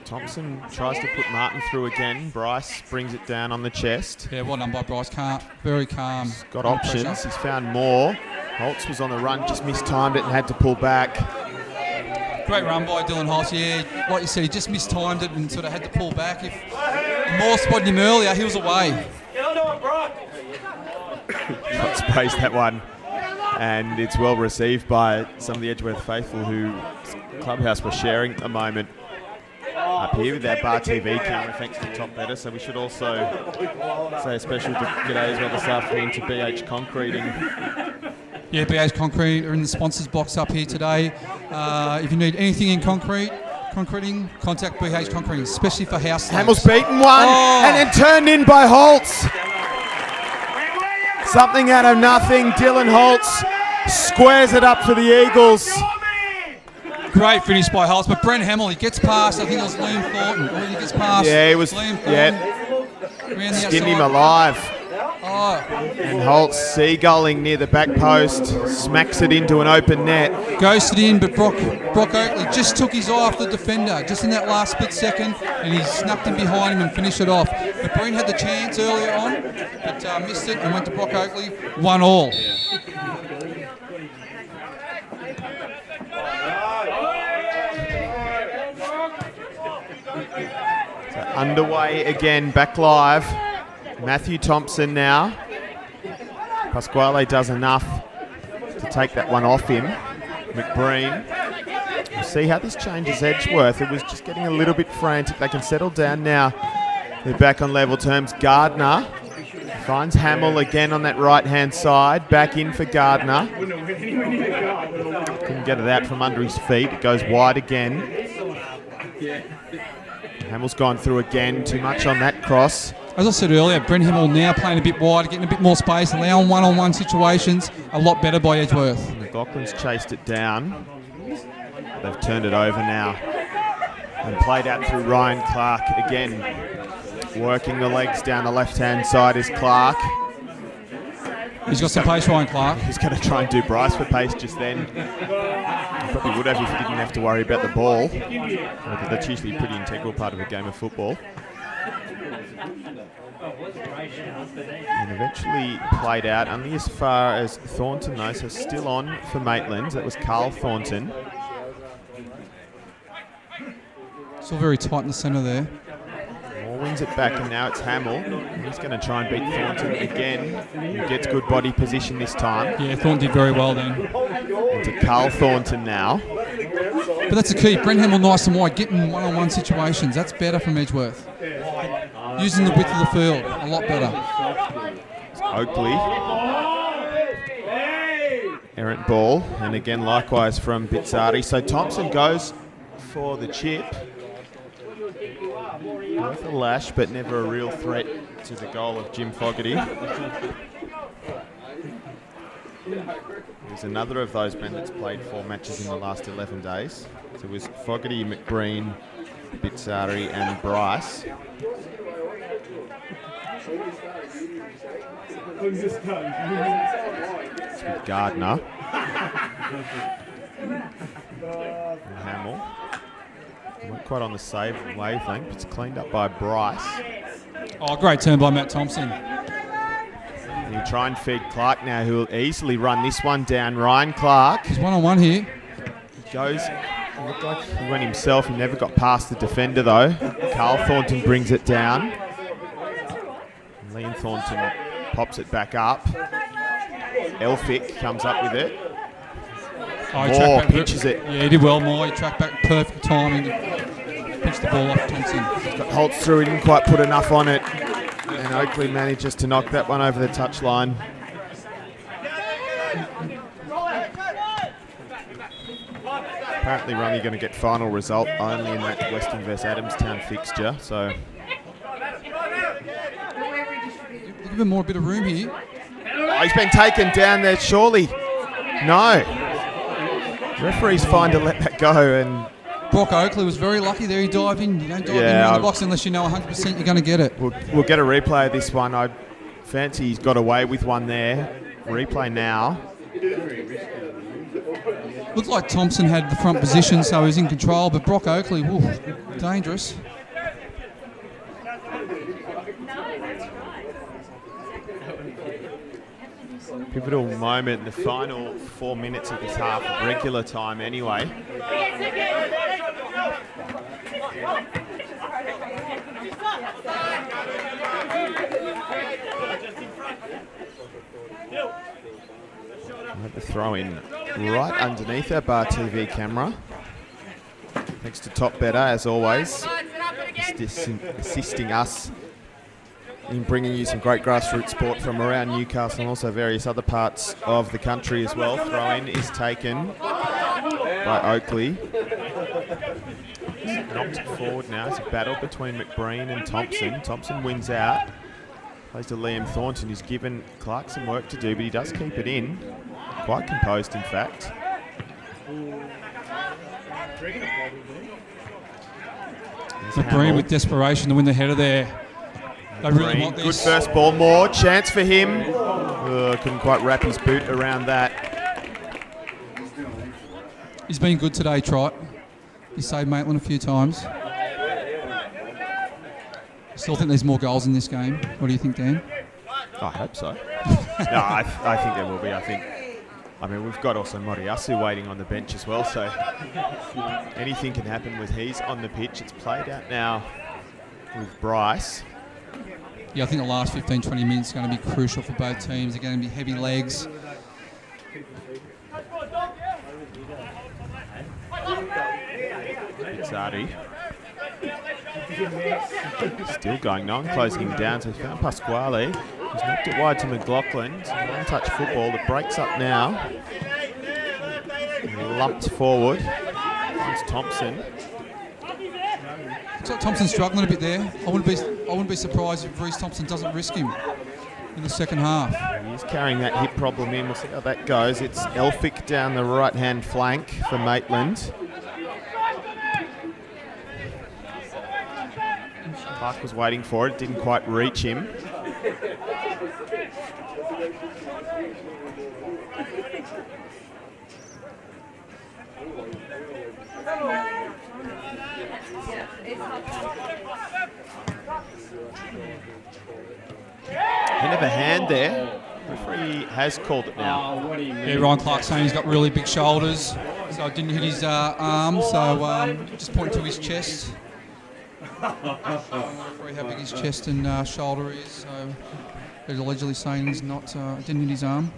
Thompson tries to put Martin through again. Bryce brings it down on the chest. Yeah, well done by Bryce. Very calm. He's got options. He's found more. Holtz was on the run, just mistimed it and had to pull back. Great run by Dylan Holtz. Yeah, like you said, he just mistimed it and sort of had to pull back. If Moore spotted him earlier, he was away. Got spaced that one. And it's well received by some of the Edgeworth faithful who Clubhouse were sharing at the moment up here with our Bar TV camera, thanks to Top Better. So we should also say a special g'day as well this afternoon to BH Concreting. Yeah, BH Concrete are in the sponsors box up here today. If you need anything in concrete, concreting, contact BH concreting, especially for house slopes. Hamill's beaten one and then turned in by Holtz. Something out of nothing. Dylan Holtz squares it up for the Eagles. Great finish by Holtz, but Brent Hamill, he gets past, I think it was Liam Thornton, or he gets past. Yeah, he was, Liam Thornton. Yeah, skinned him alive. Oh. And Holtz seagulling near the back post, smacks it into an open net. Ghosted in, but Brock Oakley just took his eye off the defender, just in that last split second, and he snuck in behind him and finished it off. But Brent had the chance earlier on, but missed it and went to Brock Oakley, 1-1. So underway again, back live. Matthew Thompson now. Pasquale does enough to take that one off him. McBreen. We'll see how this changes Edgeworth. It was just getting a little bit frantic. They can settle down now. They're back on level terms. Gardner finds Hamill again on that right-hand side. Back in for Gardner. Couldn't get it out from under his feet. It goes wide again. Hamill's gone through again. Too much on that cross. As I said earlier, Brent Hamill now playing a bit wide, getting a bit more space, allowing one-on-one situations. A lot better by Edgeworth. And McLaughlin's chased it down. They've turned it over now. And played out through Ryan Clark again. Working the legs down the left-hand side is Clark. He's got some pace, Ryan Clark. He's going to try and do Bryce for pace just then. He probably would have if he didn't have to worry about the ball. That's usually a pretty integral part of a game of football. And eventually played out only as far as Thornton though, so still on for Maitland. That was Carl Thornton. Still very tight in the centre there. Moore wins it back and now it's Hamill. He's going to try and beat Thornton again. He gets good body position this time. Yeah, Thornton did very well then. Into Carl Thornton now. But that's the key. Brent Hamill nice and wide, getting one-on-one situations. That's better from Edgeworth. Using the width of the field, a lot better. It's Oakley. Errant ball, and again likewise from Bizzarri. So Thompson goes for the chip. With a lash, but never a real threat to the goal of Jim Fogarty. There's another of those men that's played 4 matches in the last 11 days. So it was Fogarty, McBreen, Bizzarri and Bryce. It's with Gardner. And Hamill. Not quite on the save wavelength, but it's cleaned up by Bryce. Oh, great turn by Matt Thompson. He'll try and feed Clark now, who will easily run this one down. Ryan Clark. He's one-on-one here. He goes, it looked like he went himself. He never got past the defender, though. Carl Thornton brings it down. And Liam Thornton pops it back up. Elphick comes up with it. Oh, Moore pitches it. Yeah, he did well, Moore. He tracked back, perfect timing. Pitched the ball off Thompson. He's got Holtz through, he didn't quite put enough on it. And Oakley manages to knock that one over the touchline. Apparently Rummy going to get final result only in that Western vs Adamstown fixture, so... Give him more a bit of room here. Oh, he's been taken down there, surely. No. Referee's fine to let that go, and... Brock Oakley was very lucky there. He dived in. You don't dive in around the box unless you know 100% you're going to get it. We'll get a replay of this one. I fancy he's got away with one there. Replay now. Looked like Thompson had the front position, so he was in control, but Brock Oakley, dangerous. Pivotal moment in the final 4 minutes of this half, of regular time anyway. The throw in right underneath our Bar TV camera. Thanks to Top Better, as always, assisting us in bringing you some great grassroots sport from around Newcastle and also various other parts of the country as well. Throw in is taken by Oakley. Knocked it forward now. It's a battle between McBreen and Thompson. Thompson wins out. Plays to Liam Thornton, who's given Clark some work to do, but he does keep it in. Quite composed, in fact. McBreen with desperation to win the header there. They really want this. Good first ball, more chance for him. Couldn't quite wrap his boot around that. He's been good today, Trot. He saved Maitland a few times. Still think there's more goals in this game. What do you think, Dan? I hope so. No, I think there will be. I mean, we've got also Moriyasu waiting on the bench as well, so anything can happen with he's on the pitch. It's played out now with Bryce. Yeah, I think the last 15, 20 minutes are going to be crucial for both teams. They're going to be heavy legs. Pizzardi. Still going on, closing him down. So he's found Pasquale. He's knocked it wide to McLaughlin. It's a one-touch football that breaks up now. Lumped forward. It's Thompson. Looks like Thompson's struggling a bit there. I wouldn't be surprised if Reece Thompson doesn't risk him in the second half. He's carrying that hip problem in. We'll see how that goes. It's Elphick down the right-hand flank for Maitland. Clark was waiting for it, didn't quite reach him. End of a hand there. Referee has called it now. Yeah, Ryan Clark saying he's got really big shoulders, so it didn't hit his arm, so just pointing to his chest. Referee how big his chest and shoulder is, so he's allegedly saying he's not, didn't hit his arm.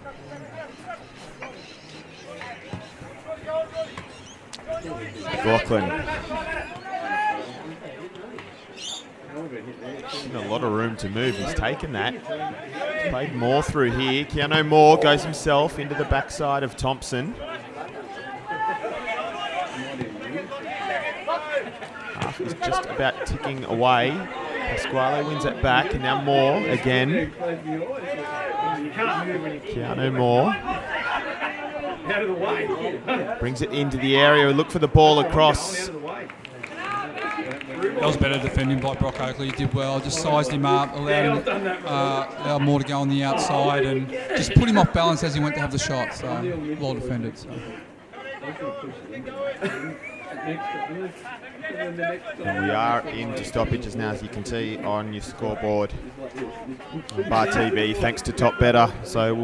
McLaughlin. A lot of room to move. He's taken that. He's played more through here. Keanu Moore goes himself into the backside of Thompson. Half is just about ticking away. Pasquale wins it back, and now Moore again. Keanu Moore brings it into the area. Look for the ball across. That was better defending by Brock Oakley. He did well. Just sized him up, allowed Moore to go on the outside, and just put him off balance as he went to have the shot. So well defended. So. And we are into stoppages now, as you can see on your scoreboard on Bar TV, thanks to Top Better. So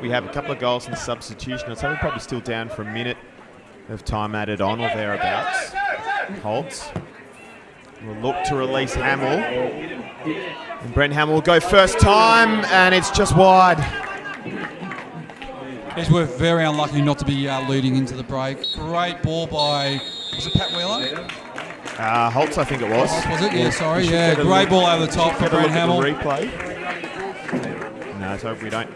we have a couple of goals in substitution. So we're probably still down for a minute of time added on or thereabouts. Holtz will look to release Hamill. And Brent Hamill will go first time, and it's just wide. Edgeworth very unlucky not to be leading into the break. Great ball by, was it Pat Wheeler? Holtz, I think it was. Was it? Yeah, sorry. Yeah, great ball over the top for Brent Hamill. Replay. No, let's hope we don't.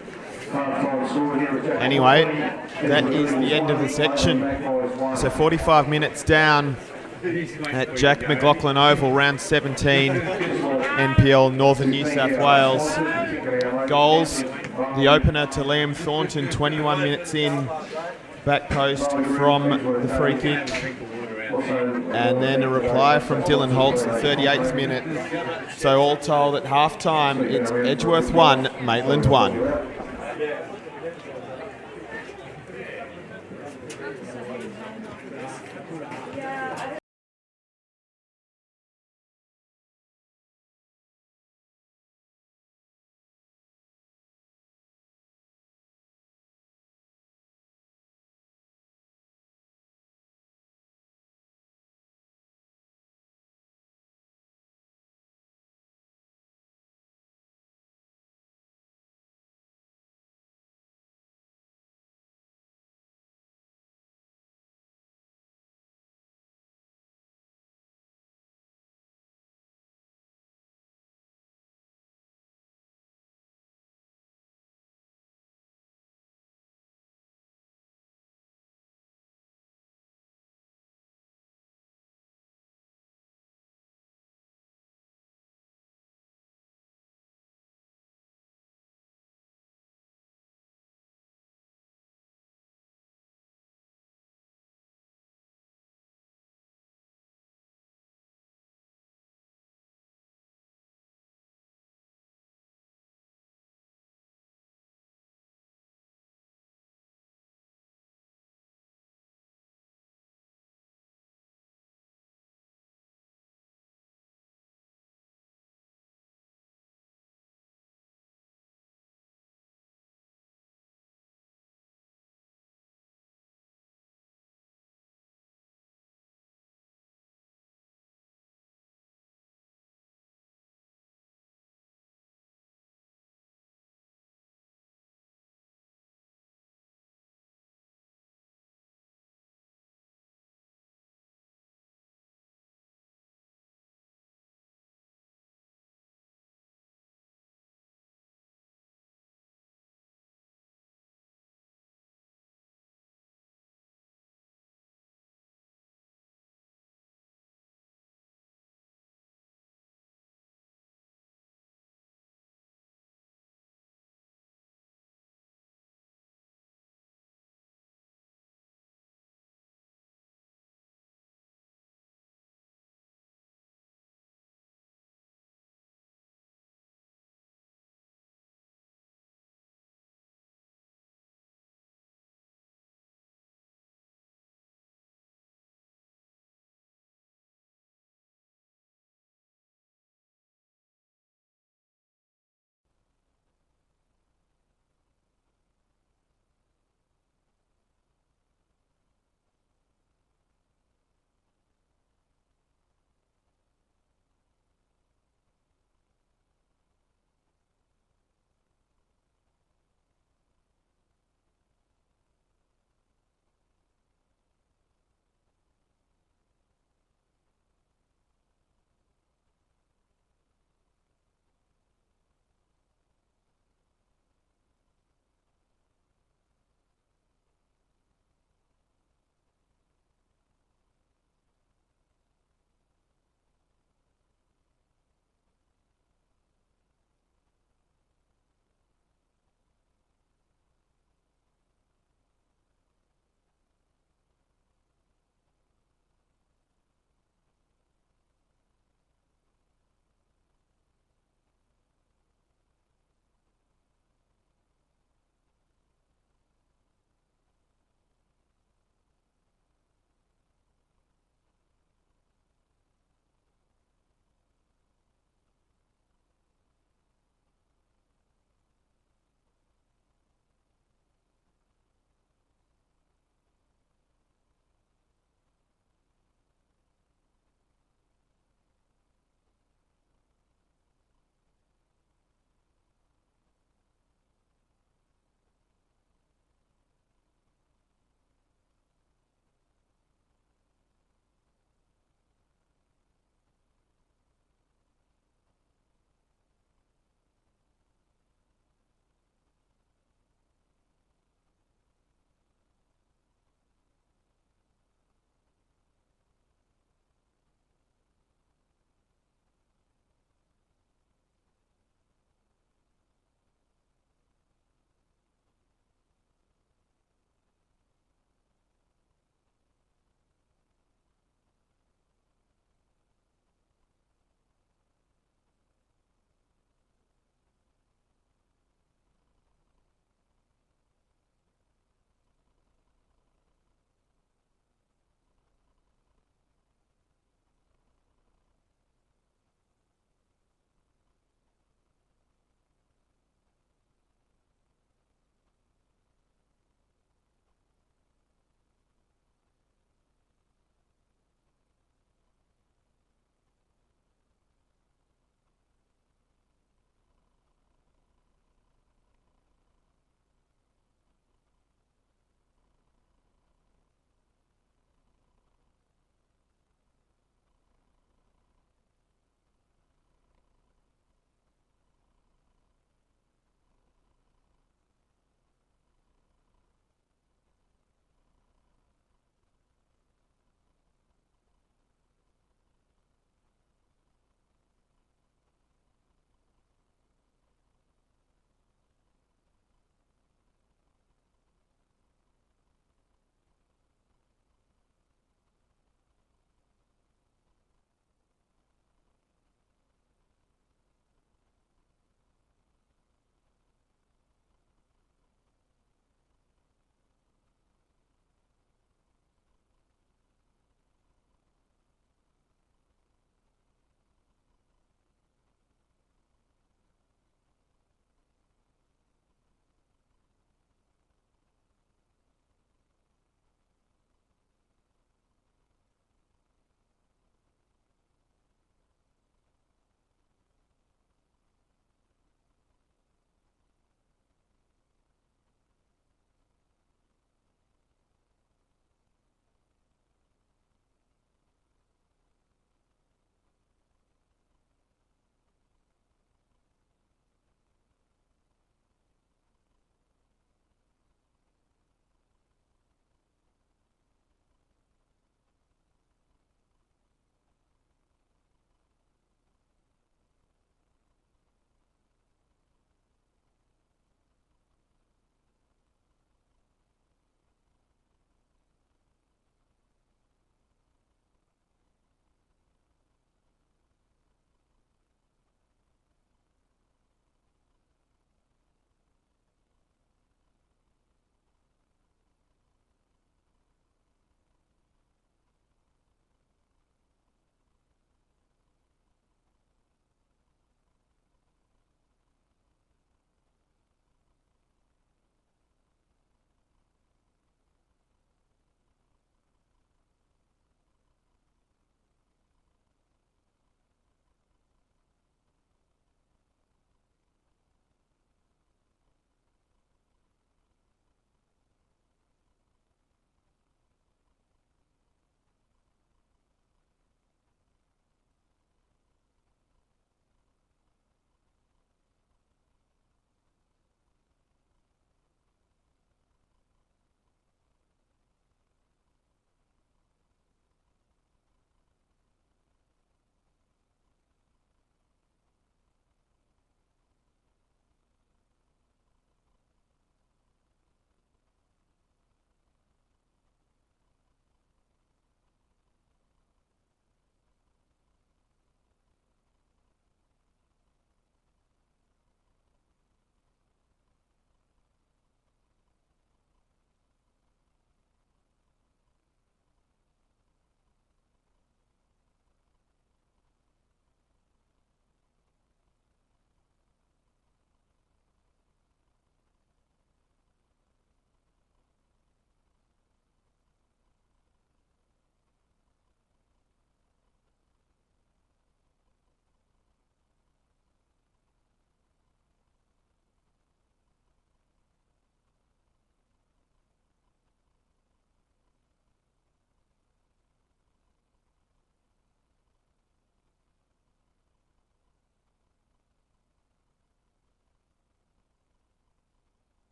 Anyway, that is the end of the section. So 45 minutes down at Jack McLaughlin Oval, round 17, NPL Northern New South Wales. Goals, the opener to Liam Thornton, 21 minutes in, back post from the free kick. And then a reply from Dylan Holtz in the 38th minute. So all told at half-time, it's Edgeworth 1, Maitland 1.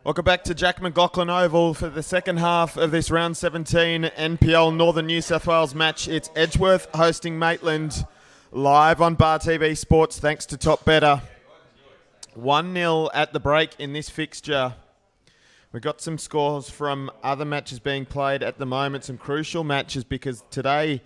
Welcome back to Jack McLaughlin Oval for the second half of this round 17 NPL Northern New South Wales match. It's Edgeworth hosting Maitland live on Bar TV Sports thanks to Top Better. 1-0 at the break in this fixture. We've got some scores from other matches being played at the moment, some crucial matches, because today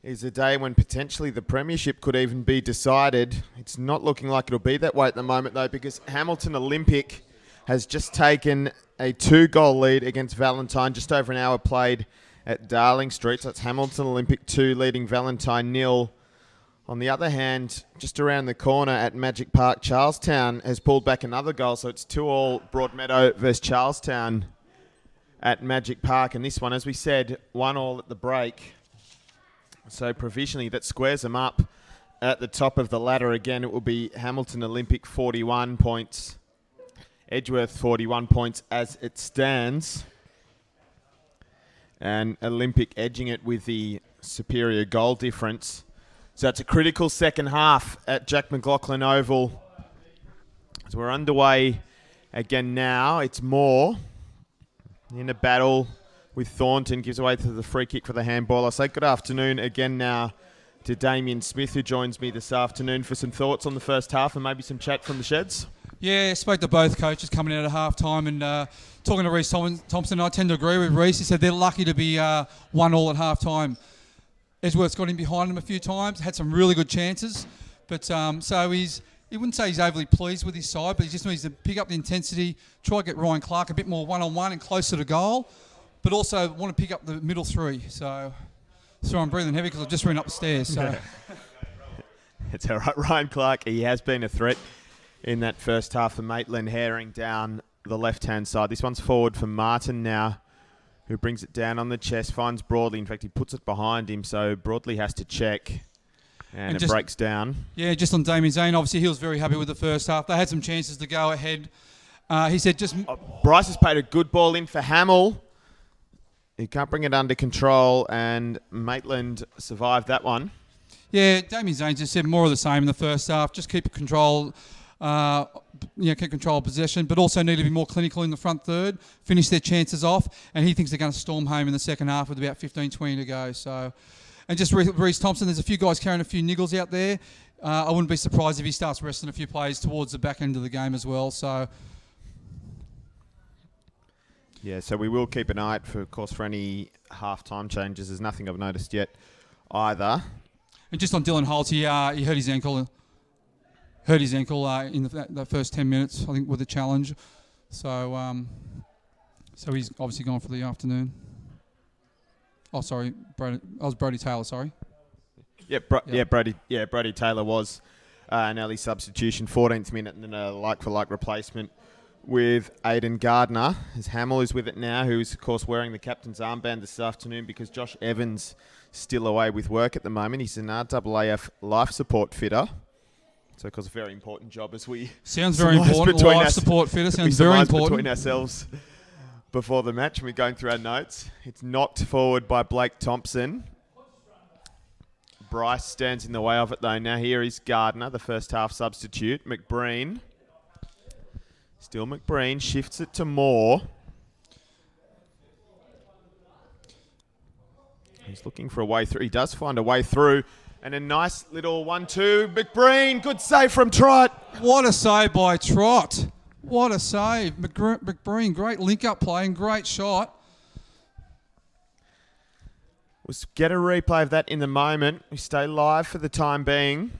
is a day when potentially the premiership could even be decided. It's not looking like it'll be that way at the moment though, because Hamilton Olympic has just taken a 2-goal lead against Valentine, just over an hour played at Darling Street. So it's Hamilton Olympic 2 leading Valentine 0. On the other hand, just around the corner at Magic Park, Charlestown has pulled back another goal. So it's 2-2 Broadmeadow versus Charlestown at Magic Park. And this one, as we said, 1-1 at the break. So provisionally that squares them up at the top of the ladder. Again, it will be Hamilton Olympic 41 points. Edgeworth 41 points as it stands. And Olympic edging it with the superior goal difference. So it's a critical second half at Jack McLaughlin Oval. So we're underway again now. It's Moore in a battle with Thornton. Gives away to the free kick for the handball. I say good afternoon again now to Damien Smith, who joins me this afternoon for some thoughts on the first half and maybe some chat from the sheds. Yeah, I spoke to both coaches coming out at half-time and talking to Reece Thompson. I tend to agree with Reece. He said they're lucky to be 1-1 at half-time. Edgeworth's got in behind him a few times, had some really good chances. But so he wouldn't say he's overly pleased with his side, but he just needs to pick up the intensity, try to get Ryan Clark a bit more one-on-one and closer to goal, but also want to pick up the middle three. So I'm breathing heavy because I've just run up the stairs. So. It's all right. Ryan Clark, he has been a threat in that first half for Maitland, herring down the left-hand side. This one's forward for Martin now, who brings it down on the chest, finds Broadley. In fact, he puts it behind him, so Broadley has to check, and it breaks down. Yeah, just on Damien Zane, obviously he was very happy with the first half. They had some chances to go ahead. He said just... Bryce has paid a good ball in for Hamill. He can't bring it under control, and Maitland survived that one. Yeah, Damien Zane just said more of the same in the first half. Just keep control... keep control of possession, but also need to be more clinical in the front third, finish their chances off, and he thinks they're going to storm home in the second half with about 15-20 to go. So, and just Reece Thompson, there's a few guys carrying a few niggles out there. I wouldn't be surprised if he starts resting a few players towards the back end of the game as well. So, yeah, so we will keep an eye out for, of course, for any half-time changes. There's nothing I've noticed yet either. And just on Dylan Holt, he hurt his ankle. In the first 10 minutes, I think, with the challenge. So he's obviously gone for the afternoon. Oh, sorry, Brody Taylor, sorry. Brody Taylor was an early substitution, 14th minute, and then a like-for-like replacement with Aidan Gardner. As Hamill is with it now, who is, of course, wearing the captain's armband this afternoon because Josh Evans still away with work at the moment. He's an RAAF life support fitter. So, of course, a very important job as we... Sounds very important. Life support fitter sounds very important. Between ourselves before the match, and we're going through our notes. It's knocked forward by Blake Thompson. Bryce stands in the way of it, though. Now here is Gardner, the first half substitute. McBreen. Still McBreen. Shifts it to Moore. He's looking for a way through. He does find a way through. And a nice little 1-2. McBreen, good save from Trott. What a save by Trott. What a save. McBreen, great link-up play and great shot. We'll get a replay of that in the moment. We stay live for the time being.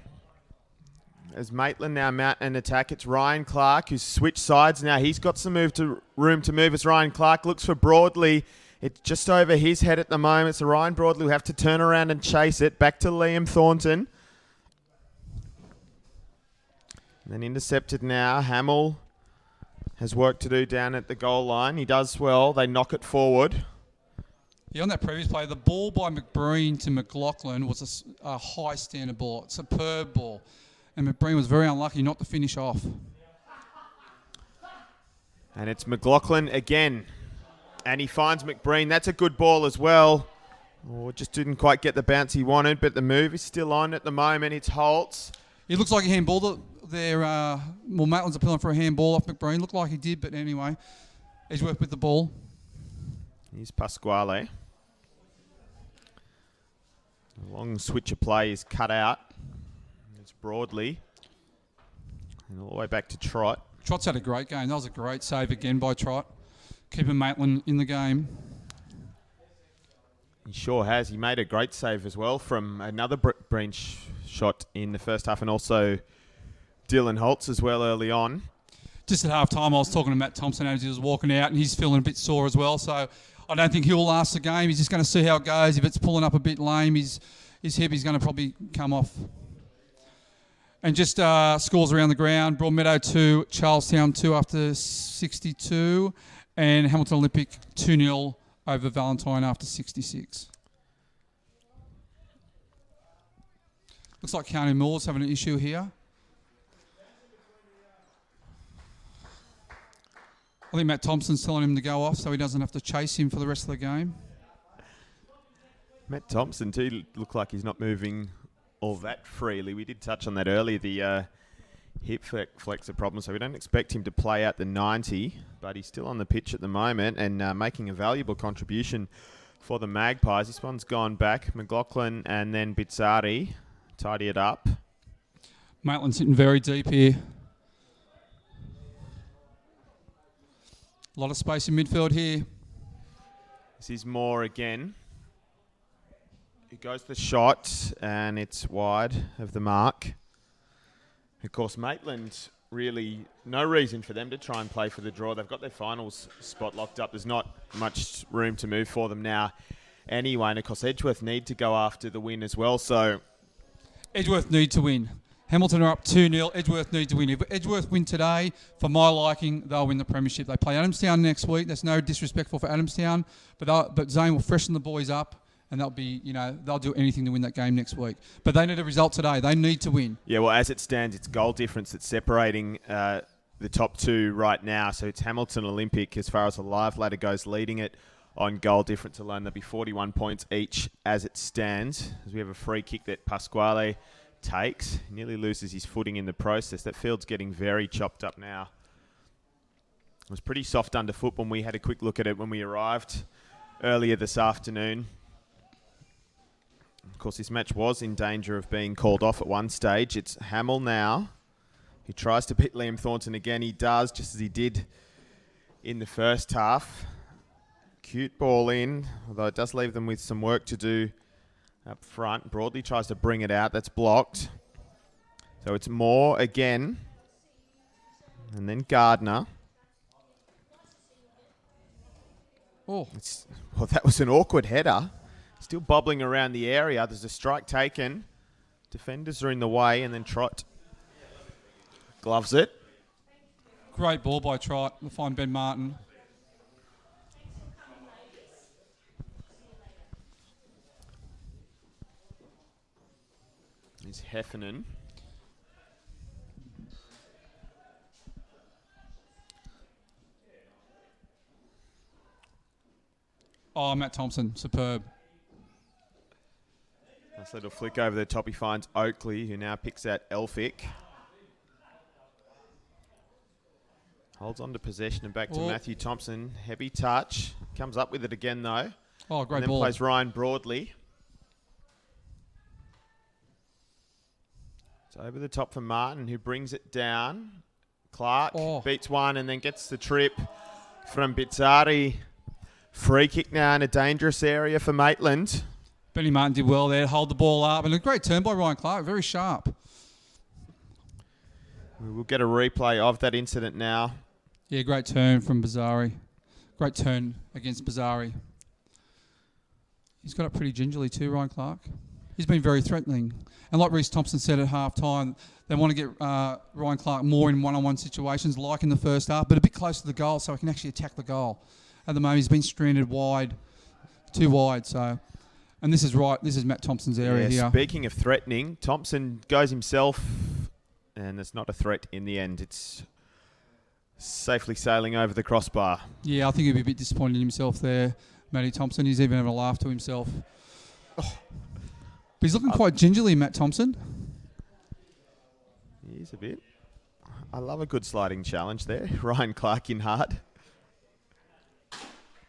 As Maitland now mount an attack, it's Ryan Clark who's switched sides now. He's got some room to move as Ryan Clark looks for Broadley. It's just over his head at the moment, so Ryan Broadley will have to turn around and chase it. Back to Liam Thornton. And then intercepted now. Hamill has work to do down at the goal line. He does well. They knock it forward. Yeah, on that previous play, the ball by McBreen to McLaughlin was a high standard ball. It's a superb ball. And McBreen was very unlucky not to finish off. And it's McLaughlin again. And he finds McBreen. That's a good ball as well. Oh, just didn't quite get the bounce he wanted, but the move is still on at the moment. It's Holtz. It looks like he handballed it Maitland's appealing for a handball off McBreen. Looked like he did, but anyway. Edgeworth with the ball. Here's Pasquale. A long switch of play is cut out. It's Broadley. And all the way back to Trott. Trott's had a great game. That was a great save again by Trott. Keeping Maitland in the game. He sure has. He made a great save as well from another Breen shot in the first half, and also Dylan Holtz as well early on. Just at half time, I was talking to Matt Thompson as he was walking out, and he's feeling a bit sore as well. So I don't think he'll last the game. He's just going to see how it goes. If it's pulling up a bit lame, his hip is going to probably come off. And just scores around the ground. Broadmeadow 2, Charlestown 2 after 62, and Hamilton Olympic 2-0 over Valentine after 66. Looks like County Moore's having an issue here. I think Matt Thompson's telling him to go off so he doesn't have to chase him for the rest of the game. Matt Thompson too looked like he's not moving all that freely. We did touch on that earlier, the hip flexor problem, so we don't expect him to play out the 90, but he's still on the pitch at the moment and making a valuable contribution for the Magpies. This one's gone back. McLaughlin and then Bizzarri tidy it up. Maitland's sitting very deep here. A lot of space in midfield here. This is Moore again. He goes the shot, and it's wide of the mark. Of course, Maitland, really no reason for them to try and play for the draw. They've got their finals spot locked up. There's not much room to move for them now anyway. And, of course, Edgeworth need to go after the win as well. So Edgeworth need to win. Hamilton are up 2-0. Edgeworth need to win. If Edgeworth win today, for my liking, they'll win the premiership. They play Adamstown next week. That's no disrespectful for Adamstown, but Zane will freshen the boys up. And they'll do anything to win that game next week. But they need a result today. They need to win. Yeah, well, as it stands, it's goal difference that's separating the top two right now. So it's Hamilton Olympic, as far as the live ladder goes, leading it on goal difference alone. There'll be 41 points each as it stands. As we have a free kick that Pasquale takes. He nearly loses his footing in the process. That field's getting very chopped up now. It was pretty soft underfoot when we had a quick look at it when we arrived earlier this afternoon. Of course, this match was in danger of being called off at one stage. It's Hamill now. He tries to beat Liam Thornton again. He does, just as he did in the first half. Cute ball in, although it does leave them with some work to do up front. Broadley tries to bring it out. That's blocked. So it's Moore again. And then Gardner. Oh, Well, that was an awkward header. Still bobbling around the area. There's a strike taken. Defenders are in the way, and then Trott gloves it. great ball by Trott. We'll find Ben Martin. Is Heffernan. Oh, Matt Thompson, superb. Nice little flick over the top. He finds Oakley, who now picks out Elphick. Holds on to possession and back to Matthew Thompson. Heavy touch. Comes up with it again, though. Oh, great and then ball. plays Ryan Broadley. It's over the top for Martin, who brings it down. Clark beats one and then gets the trip from Bizzarri. Free kick now in a dangerous area for Maitland. Benny Martin did well there, hold the ball up. And a great turn by Ryan Clark, very sharp. We will get a replay of that incident now. Yeah, great turn from Bizzarri. Great turn against Bizzarri. He's got it pretty gingerly too, Ryan Clark. He's been very threatening. And like Reece Thompson said at half-time, they want to get Ryan Clark more in one-on-one situations, like in the first half, but a bit close to the goal so he can actually attack the goal. At the moment, he's been stranded wide, too wide. So, and this is right. This is Matt Thompson's area here. Speaking of threatening, Thompson goes himself, and it's not a threat in the end. It's safely sailing over the crossbar. Yeah, I think he'd be a bit disappointed in himself there, Matty Thompson. He's even having a laugh to himself. But he's looking quite gingerly, Matt Thompson. He is a bit. I love a good sliding challenge there. Ryan Clark in hard.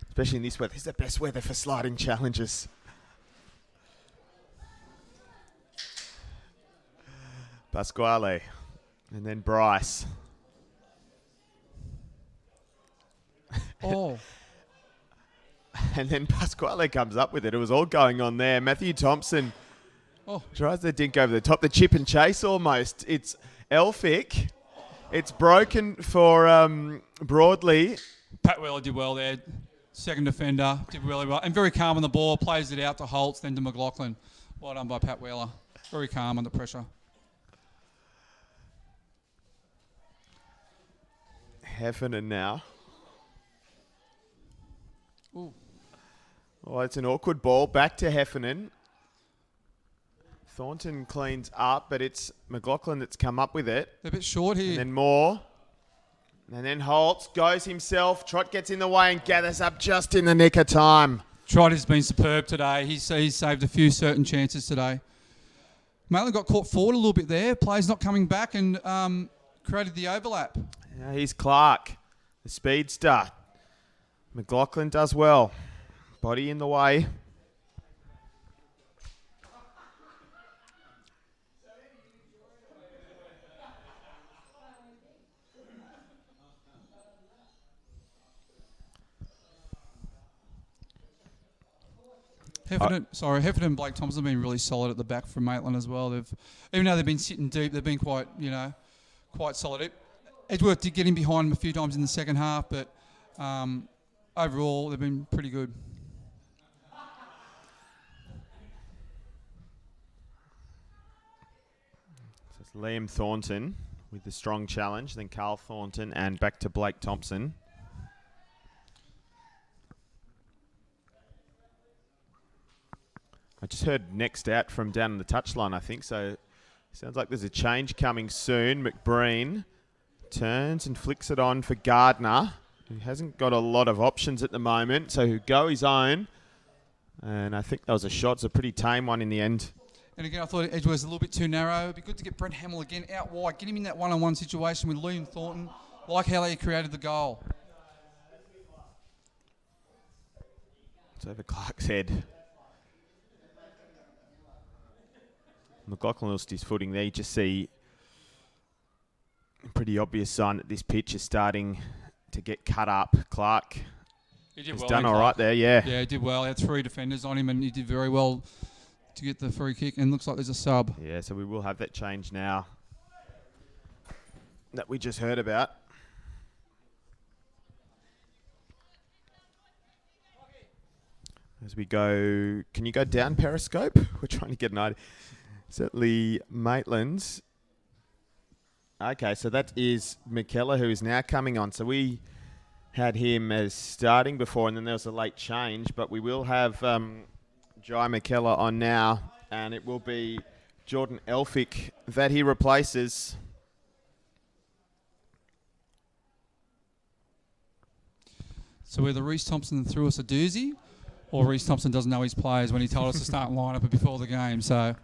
Especially in this weather. This is the best weather for sliding challenges. Pasquale. And then Bryce. Oh. And then Pasquale comes up with it. It was all going on there. Matthew Thompson tries the dink over the top. The chip and chase almost. It's Elphick. It's broken for Broadley. Pat Wheeler did well there. Second defender, did really well. And very calm on the ball. Plays it out to Holtz, then to McLaughlin. Well done by Pat Wheeler. Very calm under pressure. Heffernan now. Ooh. Oh, it's an awkward ball. Back to Heffernan. Thornton cleans up, but it's McLaughlin that's come up with it. They're a bit short here. And then Moore. And then Holtz goes himself. Trott gets in the way and gathers up just in the nick of time. Trott has been superb today. He's saved a few certain chances today. Maitland got caught forward a little bit there. Players not coming back and created the overlap. Yeah, he's Clark, the speedster. McLaughlin does well. Body in the way. Heffernan and Blake Thompson have been really solid at the back from Maitland as well. Even though they've been sitting deep, they've been quite solid. Edgeworth did get in behind them a few times in the second half, but overall they've been pretty good. So it's Liam Thornton with the strong challenge, then Carl Thornton, and back to Blake Thompson. I just heard next out from down in the touchline, I think. So sounds like there's a change coming soon. McBreen turns and flicks it on for Gardner, who hasn't got a lot of options at the moment. So he'll go his own. And I think that was a shot. It's a pretty tame one in the end. And again, I thought Edgeworth was a little bit too narrow. It'd be good to get Brent Hamill again out wide. Get him in that one-on-one situation with Liam Thornton. Like how he created the goal. It's over Clark's head. McLaughlin lost his footing there. You just see a pretty obvious sign that this pitch is starting to get cut up. Clark has done all right there, yeah. Yeah, he did well. He had 3 defenders on him and he did very well to get the free kick. And looks like there's a sub. Yeah, so we will have that change now that we just heard about. As we go, can you go down Periscope? We're trying to get an idea. Certainly Maitland's. Okay, so that is McKellar who is now coming on. So we had him as starting before and then there was a late change, but we will have Jai McKellar on now and it will be Jordan Elphick that he replaces. So either Reece Thompson threw us a doozy or Reece Thompson doesn't know his players when he told us to start line up before the game. So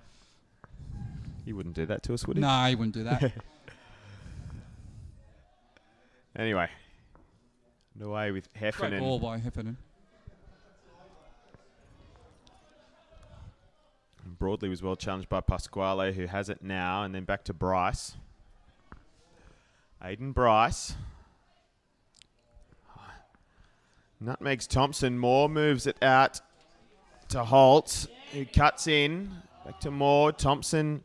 he wouldn't do that to us, would he? No, he wouldn't do that. Anyway, away with Heffernan. Great ball by Heffernan. And Broadley was well challenged by Pasquale, who has it now, and then back to Bryce. Aiden Bryce. Nutmegs Thompson. Moore moves it out to Holtz, who cuts in. Back to Moore. Thompson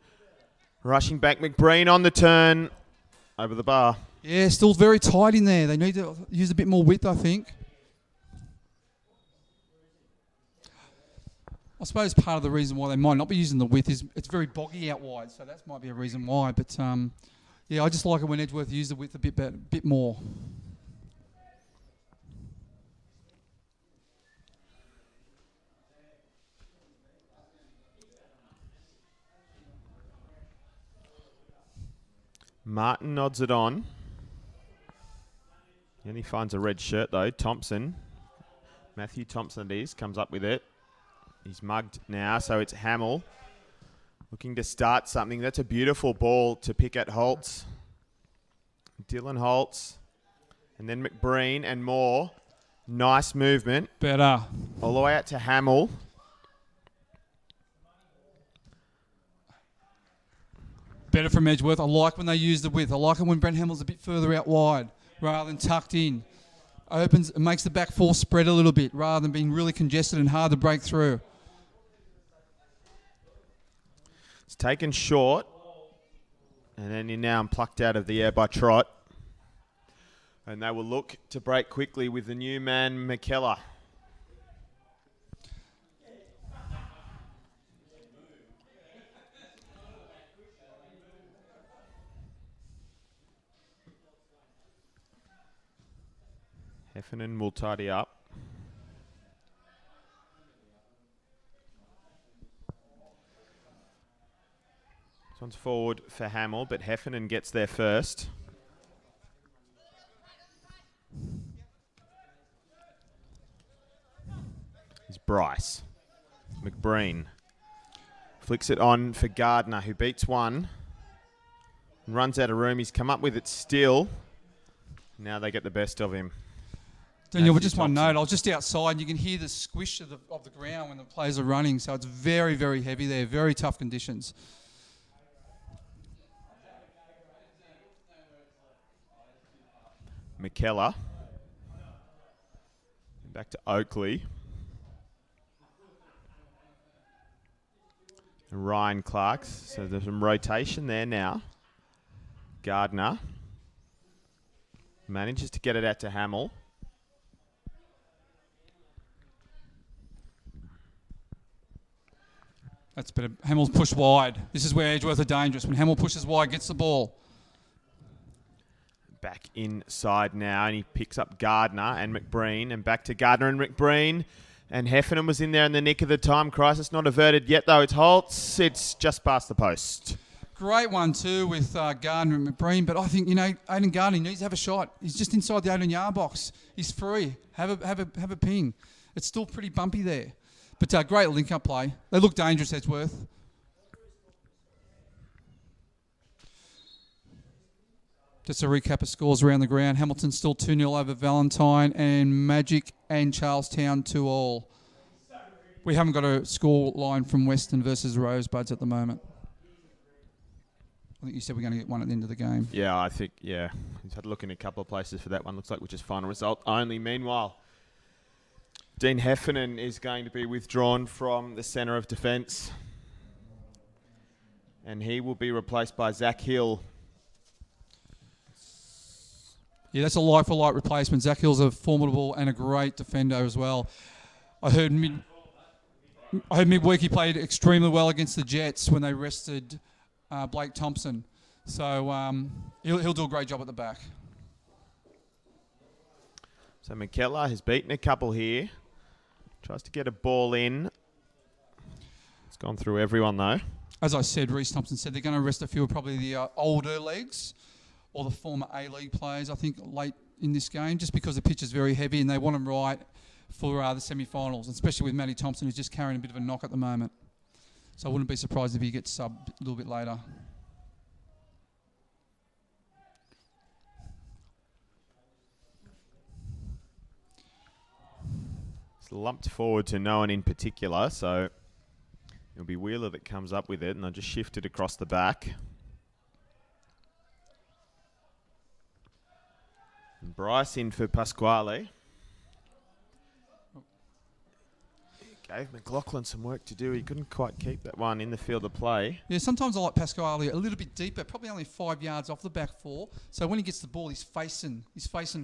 rushing back. McBreen on the turn. Over the bar. Yeah, still very tight in there. They need to use a bit more width, I think. I suppose part of the reason why they might not be using the width is it's very boggy out wide, so that might be a reason why. But, yeah, I just like it when Edgeworth use the width a bit more. Martin nods it on. And he finds a red shirt, though. Thompson. Matthew Thompson it is. Comes up with it. He's mugged now, so it's Hamill. Looking to start something. That's a beautiful ball to pick at Holtz. Dylan Holtz. And then McBreen and Moore. Nice movement. Better. All the way out to Hamill. Better from Edgeworth. I like when they use the width. I like it when Brent Hamill's a bit further out wide rather than tucked in. Opens and makes the back four spread a little bit rather than being really congested and hard to break through. It's taken short. And then you're now plucked out of the air by Trott. And they will look to break quickly with the new man, McKellar. Heffernan will tidy up. This one's forward for Hamill, but Heffernan gets there first. It's Bryce. McBreen flicks it on for Gardner, who beats one. And runs out of room. He's come up with it still. Now they get the best of him. Daniel, but just one note, I was just outside and you can hear the squish of the ground when the players are running, so it's very, very heavy there, very tough conditions. McKellar. Back to Oakley. And Ryan Clark. So there's some rotation there now. Gardner manages to get it out to Hamill. That's better. Hamill's pushed wide. This is where Edgeworth are dangerous. When Hamill pushes wide, gets the ball. Back inside now, and he picks up Gardner and McBreen, and back to Gardner and McBreen. And Heffernan was in there in the nick of the time. Crisis not averted yet, though. It's Holtz. It's just past the post. Great one, too, with Gardner and McBreen. But I think, Aidan Gardner needs to have a shot. He's just inside the 18-yard box. He's free. Have a ping. It's still pretty bumpy there. But great link-up play. They look dangerous, Edgeworth. Just a recap of scores around the ground. Hamilton still 2-0 over Valentine, and Magic and Charlestown 2-2. We haven't got a score line from Western versus Rosebuds at the moment. I think you said we're going to get one at the end of the game. Yeah, I think, yeah. We've had a look in a couple of places for that one. Looks like we're just final result only. Meanwhile, Dean Heffernan is going to be withdrawn from the centre of defence. And he will be replaced by Zach Hill. Yeah, that's a like-for-like replacement. Zach Hill's a formidable and a great defender as well. I heard midweek he played extremely well against the Jets when they rested Blake Thompson. So he'll do a great job at the back. So McKellar has beaten a couple here. Tries to get a ball in. It's gone through everyone, though. As I said, Reece Thompson said they're going to rest a few of probably the older legs or the former A-League players, I think, late in this game, just because the pitch is very heavy and they want them right for the semi-finals, especially with Matty Thompson, who's just carrying a bit of a knock at the moment. So I wouldn't be surprised if he gets subbed a little bit later. It's lumped forward to no one in particular, so it'll be Wheeler that comes up with it, and they'll just shift it across the back. And Bryce in for Pasquale. Gave McLaughlin some work to do. He couldn't quite keep that one in the field of play. Yeah, sometimes I like Pasquale a little bit deeper, probably only 5 yards off the back four. So when he gets the ball, he's facing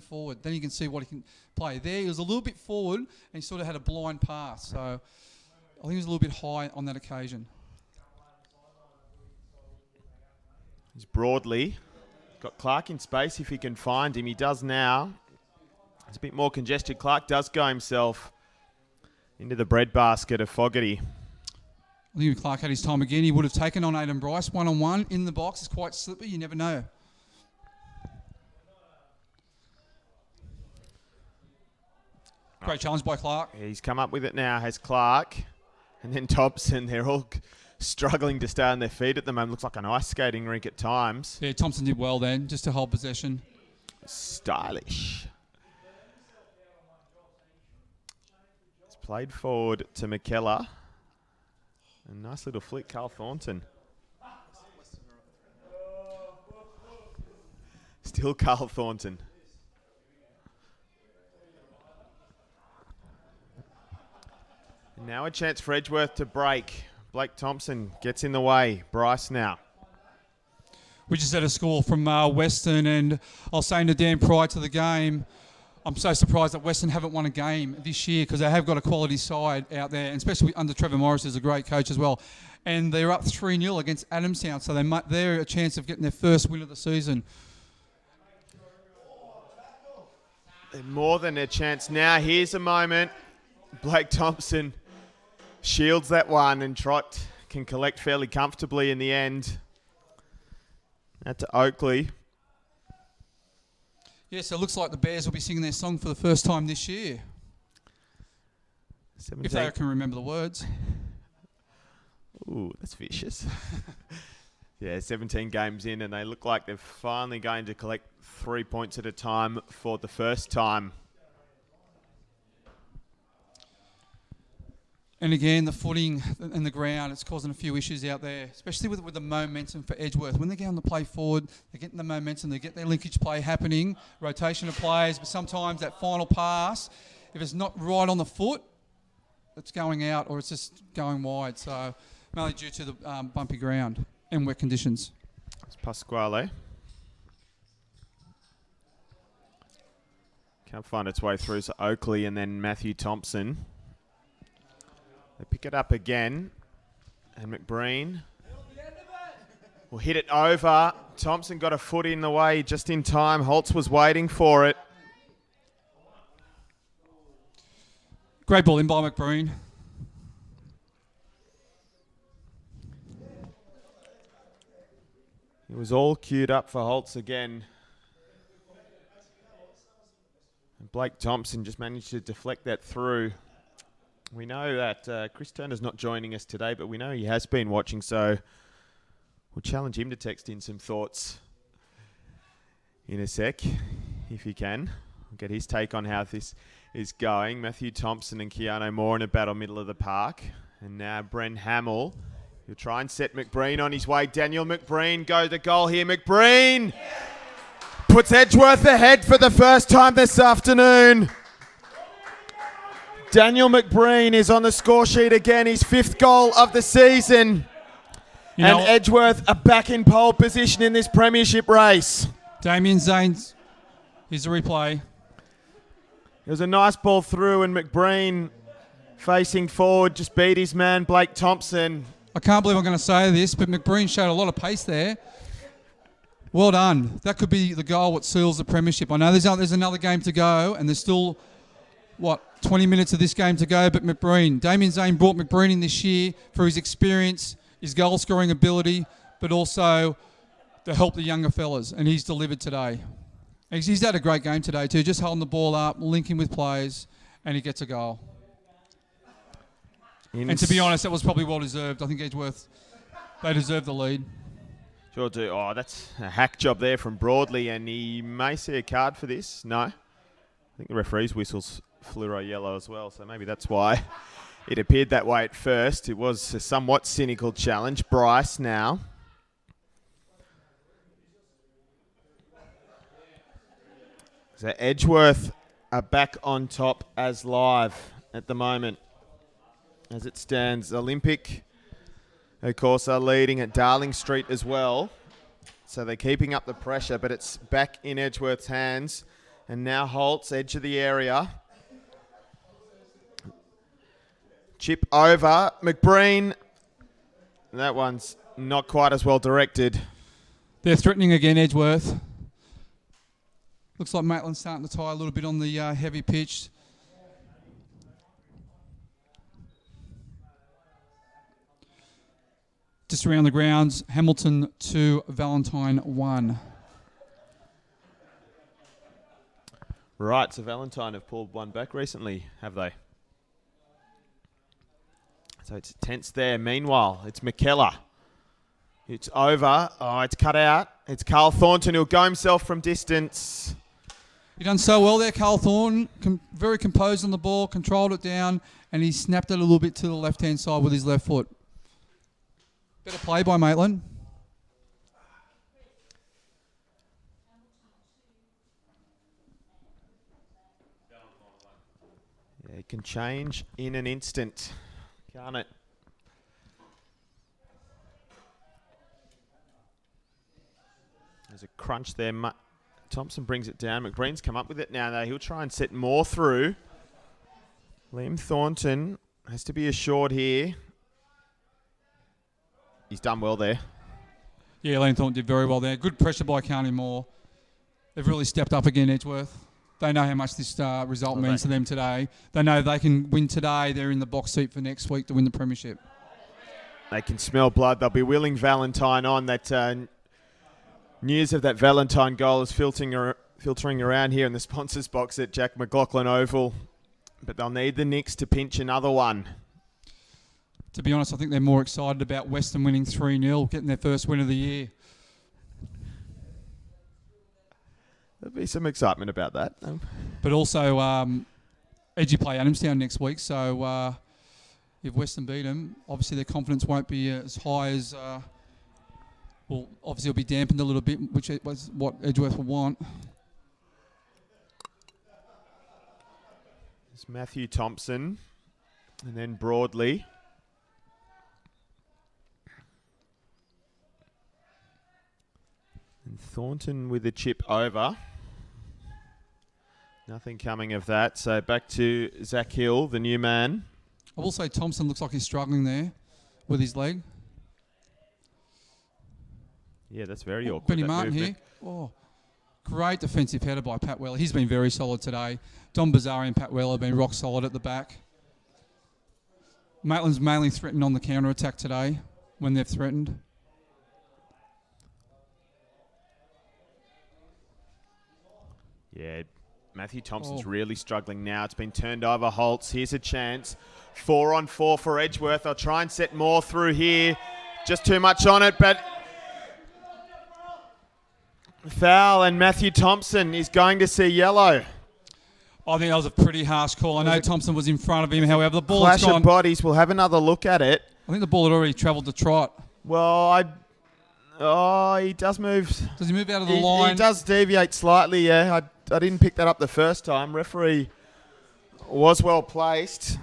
forward. Then you can see what he can play. There, he was a little bit forward, and he sort of had a blind pass. So I think he was a little bit high on that occasion. He's Broadly got Clark in space if he can find him. He does now. It's a bit more congested. Clark does go himself into the breadbasket of Fogarty. I think if Clark had his time again, he would have taken on Aidan Bryce one-on-one in the box. It's quite slippery. You never know. Great challenge by Clark. He's come up with it now, has Clark. And then Thompson. They're all struggling to stay on their feet at the moment. Looks like an ice skating rink at times. Yeah, Thompson did well then, just to hold possession. Stylish. It's played forward to McKellar. A nice little flick, Carl Thornton. Still Carl Thornton. And now a chance for Edgeworth to break. Blake Thompson gets in the way. Bryce now. We just had a score from Western, and I was saying to Dan prior to the game, I'm so surprised that Western haven't won a game this year because they have got a quality side out there, and especially under Trevor Morris, who's a great coach as well. And they're up 3-0 against Adamstown, so they're a chance of getting their first win of the season. They're more than a chance now. Here's a moment. Blake Thompson shields that one, and Trott can collect fairly comfortably in the end. Out to Oakley. Yeah, so it looks like the Bears will be singing their song for the first time this year. 17. If they can remember the words. Ooh, that's vicious. Yeah, 17 games in, and they look like they're finally going to collect 3 points at a time for the first time. And again, the footing and the ground, it's causing a few issues out there, especially with the momentum for Edgeworth. When they're going to play forward, they're getting the momentum, they get their linkage play happening, rotation of players, but sometimes that final pass, if it's not right on the foot, it's going out or it's just going wide. So mainly due to the bumpy ground and wet conditions. It's Pasquale. Can't find its way through to Oakley and then Matthew Thompson. They pick it up again, and McBreen will hit it over. Thompson got a foot in the way just in time. Holtz was waiting for it. Great ball in by McBreen. It was all queued up for Holtz again. And Blake Thompson just managed to deflect that through. We know that Chris Turner's not joining us today, but we know he has been watching, so we'll challenge him to text in some thoughts in a sec, if he can. We'll get his take on how this is going. Matthew Thompson and Keanu Moore in a battle middle of the park. And now Bren Hamill. He'll try and set McBreen on his way. Daniel McBreen go to goal here. McBreen puts Edgeworth ahead for the first time this afternoon. Daniel McBreen is on the score sheet again. His 5th goal of the season. And Edgeworth are back in pole position in this premiership race. Damien Zanes, here's the replay. It was a nice ball through, and McBreen facing forward just beat his man, Blake Thompson. I can't believe I'm going to say this, but McBreen showed a lot of pace there. Well done. That could be the goal what seals the premiership. I know there's another game to go, and there's still, 20 minutes of this game to go, but Damien Zane brought McBreen in this year for his experience, his goal-scoring ability, but also to help the younger fellas, and he's delivered today. He's had a great game today too, just holding the ball up, linking with players, and he gets a goal. And to be honest, that was probably well-deserved. I think Edgeworth, they deserve the lead. Sure do. Oh, that's a hack job there from Broadley, and he may see a card for this. No. I think the referee's whistle's fluoro yellow as well, so maybe that's why it appeared that way at first. It was a somewhat cynical challenge. Bryce now. So Edgeworth are back on top as live at the moment. As it stands, Olympic, of course, are leading at Darling Street as well. So they're keeping up the pressure, but it's back in Edgeworth's hands. And now Holtz, edge of the area. Chip over. McBreen. That one's not quite as well directed. They're threatening again, Edgeworth. Looks like Maitland's starting to tie a little bit on the heavy pitch. Just around the grounds, Hamilton 2, Valentine 1. Right, so Valentine have pulled one back recently, have they? So it's tense there. Meanwhile, it's McKellar. It's over. Oh, it's cut out. It's Carl Thornton who'll go himself from distance. He done so well there, Carl Thornton. Very composed on the ball, controlled it down, and he snapped it a little bit to the left-hand side with his left foot. Better play by Maitland. Yeah, it can change in an instant, can't it? There's a crunch there. Thompson brings it down. McBreen's come up with it now, though. He'll try and set more through. Liam Thornton has to be assured here. He's done well there. Yeah, Liam Thornton did very well there. Good pressure by Carney Moore. They've really stepped up again, Edgeworth. They know how much this result means to them today. They know they can win today. They're in the box seat for next week to win the premiership. They can smell blood. They'll be willing Valentine on. That news of that Valentine goal is filtering around here in the sponsors box at Jack McLaughlin Oval. But they'll need the Knicks to pinch another one. To be honest, I think they're more excited about Western winning 3-0, getting their first win of the year. There'll be some excitement about that. But also, Edgy play Adamstown next week, so if Western beat them, obviously their confidence won't be as high as... well, obviously it'll be dampened a little bit, which was what Edgeworth will want. It's Matthew Thompson, and then Broadley. And Thornton with a chip over. Nothing coming of that. So back to Zach Hill, the new man. I will say Thompson looks like he's struggling there with his leg. Yeah, that's very awkward. Benny Martin here. Oh, great defensive header by Pat Weller. He's been very solid today. Don Bazari and Pat Weller have been rock solid at the back. Maitland's mainly threatened on the counter-attack today when they've threatened. Yeah, Matthew Thompson's really struggling now. It's been turned over. Holtz, here's a chance. 4-on-4 for Edgeworth. They'll try and set more through here. Just too much on it, but... foul, and Matthew Thompson is going to see yellow. I think that was a pretty harsh call. I know Thompson was in front of him, however, the ball has gone. Clash of bodies. We'll have another look at it. I think the ball had already travelled to trot. Well, he does move. Does he move out of the line? He does deviate slightly, yeah. I didn't pick that up the first time. Referee was well placed.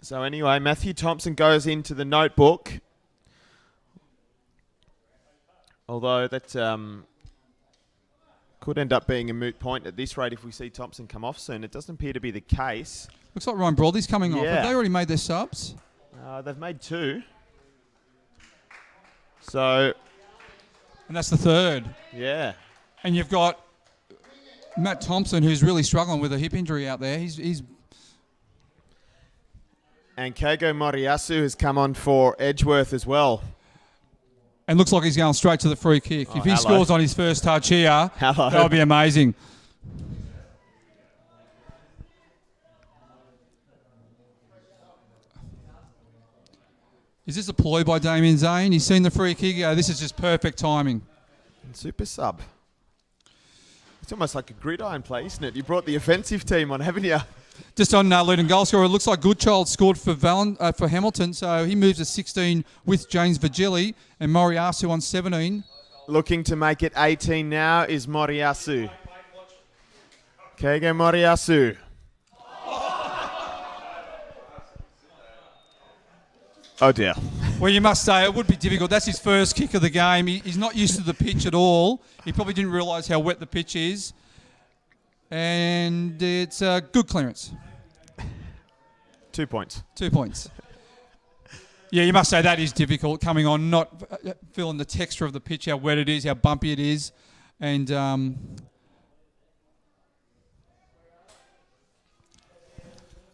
So anyway, Matthew Thompson goes into the notebook. Although that could end up being a moot point at this rate if we see Thompson come off soon. It doesn't appear to be the case. Looks like Ryan Broadley's coming off. Have they already made their subs? They've made 2. So... and that's the third. Yeah. And you've got Matt Thompson, who's really struggling with a hip injury out there. He's and Kago Moriyasu has come on for Edgeworth as well. And looks like he's going straight to the free kick. If he scores on his first touch here, that would be amazing. Is this a ploy by Damien Zane? He's seen the free kick. This is just perfect timing. And super sub. It's almost like a gridiron play, isn't it? You brought the offensive team on, haven't you? Just on leading goal scorer, it looks like Goodchild scored for Hamilton, so he moves to 16 with James Virgili and Moriyasu on 17. Looking to make it 18 now is Moriyasu. Kago Moriyasu. Oh dear. Well, you must say it would be difficult. That's his first kick of the game. He's not used to the pitch at all. He probably didn't realise how wet the pitch is. And it's a good clearance. 2 points. 2 points. Yeah, you must say that is difficult, coming on, not feeling the texture of the pitch, how wet it is, how bumpy it is. And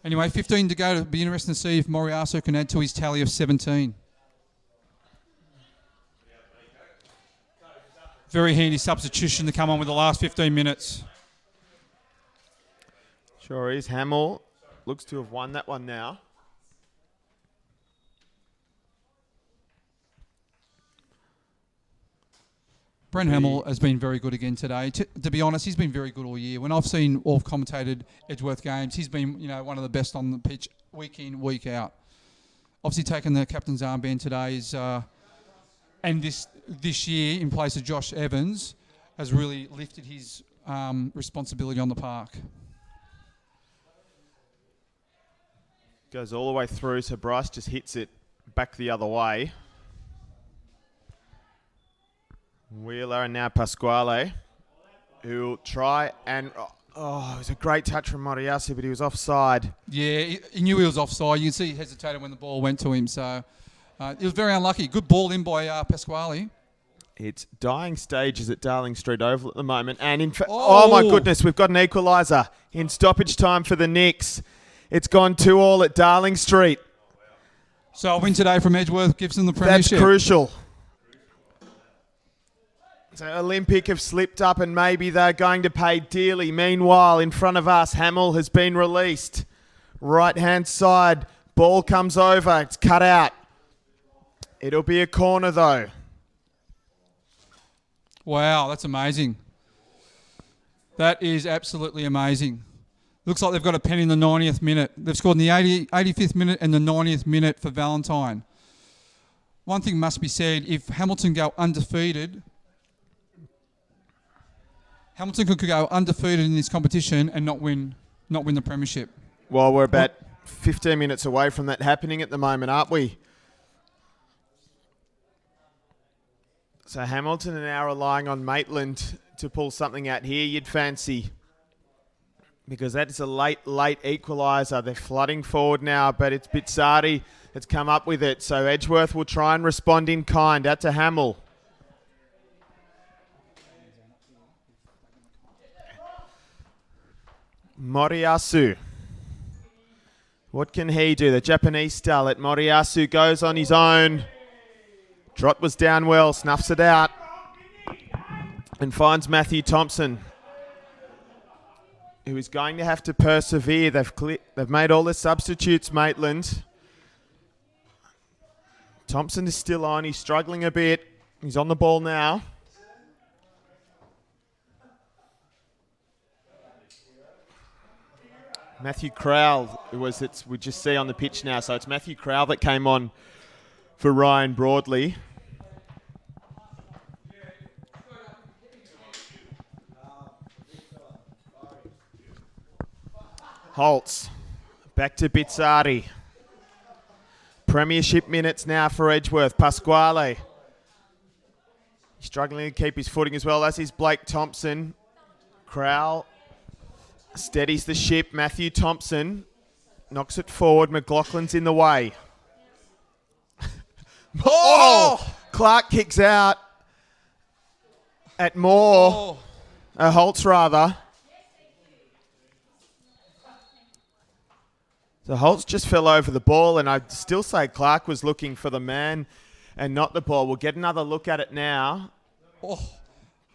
anyway, 15 to go. It'll be interesting to see if Moriyasu can add to his tally of 17. Very handy substitution to come on with the last 15 minutes. Sure is. Hamill looks to have won that one now. Brent Hamill has been very good again today. To be honest, he's been very good all year. When I've seen or commentated Edgeworth games, he's been one of the best on the pitch week in, week out. Obviously taking the captain's armband today is, and this year in place of Josh Evans has really lifted his responsibility on the park. Goes all the way through, so Bryce just hits it back the other way. Wheeler and now Pasquale, who'll try and... Oh, it was a great touch from Moriyasu, but he was offside. Yeah, he knew he was offside. You can see he hesitated when the ball went to him, so it was very unlucky. Good ball in by Pasquale. It's dying stages at Darling Street Oval at the moment, and in fact, oh my goodness, we've got an equaliser in stoppage time for the Knicks. It's gone 2-2 at Darling Street. So a win today from Edgeworth gives them the premiership. That's crucial. So Olympic have slipped up and maybe they're going to pay dearly. Meanwhile, in front of us, Hamill has been released. Right-hand side, ball comes over. It's cut out. It'll be a corner though. Wow, that's amazing. That is absolutely amazing. Looks like they've got a pen in the 90th minute. They've scored in the 85th minute and the 90th minute for Valentine. One thing must be said, if Hamilton go undefeated... Hamilton could go undefeated in this competition and not win the premiership. Well, we're about 15 minutes away from that happening at the moment, aren't we? So Hamilton are now relying on Maitland to pull something out here, you'd fancy. Because that's a late equaliser. They're flooding forward now, but it's Bizzarri that's come up with it. So Edgeworth will try and respond in kind. Out to Hamill. Moriyasu. What can he do? The Japanese starlet Moriyasu goes on his own. Trot was down well, snuffs it out. And finds Matthew Thompson, who is going to have to persevere. They've made all the substitutes, Maitland. Thompson is still on. He's struggling a bit. He's on the ball now. Matthew Crowell, we just see on the pitch now. So it's Matthew Crowell that came on for Ryan Broadley. Holtz, back to Bizzarri. Premiership minutes now for Edgeworth. Pasquale, struggling to keep his footing as well, as is Blake Thompson. Crowell steadies the ship. Matthew Thompson knocks it forward. McLaughlin's in the way. Clark kicks out at Moore. Holtz rather. So Holtz just fell over the ball, and I'd still say Clark was looking for the man and not the ball. We'll get another look at it now.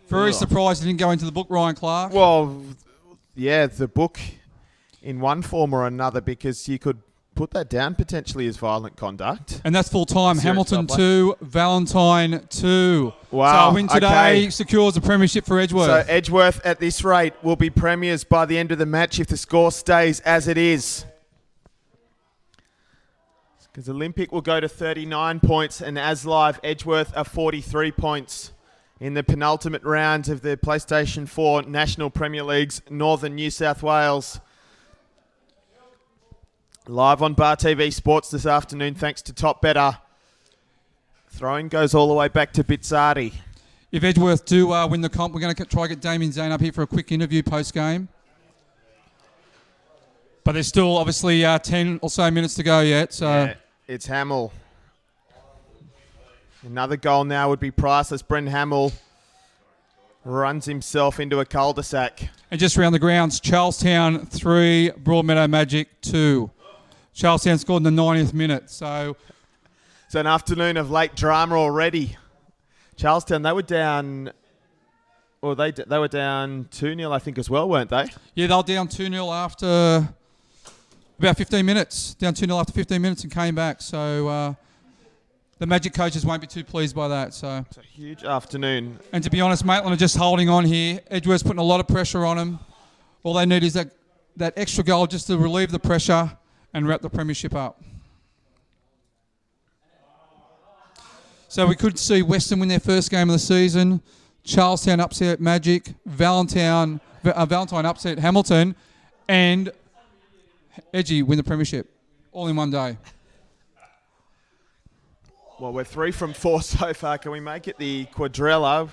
Very surprised he didn't go into the book, Ryan Clark. Well, yeah, the book in one form or another, because you could put that down potentially as violent conduct. And that's full time. Hamilton 2, Valentine 2. Wow. So a win today secures a premiership for Edgeworth. So Edgeworth at this rate will be premiers by the end of the match if the score stays as it is. Because Olympic will go to 39 points and as live Edgeworth are 43 points in the penultimate round of the PlayStation 4 National Premier League's Northern New South Wales. Live on Bar TV Sports this afternoon thanks to Top Better. Throwing goes all the way back to Bizzarri. If Edgeworth do win the comp, we're going to try to get Damien Zane up here for a quick interview post-game. But there's still obviously 10 or so minutes to go yet. So yeah, it's Hamill. Another goal now would be priceless. Brent Hamill runs himself into a cul-de-sac. And just around the grounds, Charlestown 3, Broadmeadow Magic 2. Charlestown scored in the 90th minute. So it's an afternoon of late drama already. Charlestown, they were down... Well, they were down 2-0, I think, as well, weren't they? Yeah, they were down 2-0 after about 15 minutes. Down 2-0 after 15 minutes and came back. So the Magic coaches won't be too pleased by that. So It's a huge afternoon. And to be honest, Maitland are just holding on here. Edgeworth's putting a lot of pressure on them. All they need is that extra goal just to relieve the pressure and wrap the premiership up. So we could see Western win their first game of the season, Charlestown upset Magic, Valentine upset Hamilton, and Edgy win the premiership, all in one day. Well, we're 3 from 4 so far. Can we make it the quadrella?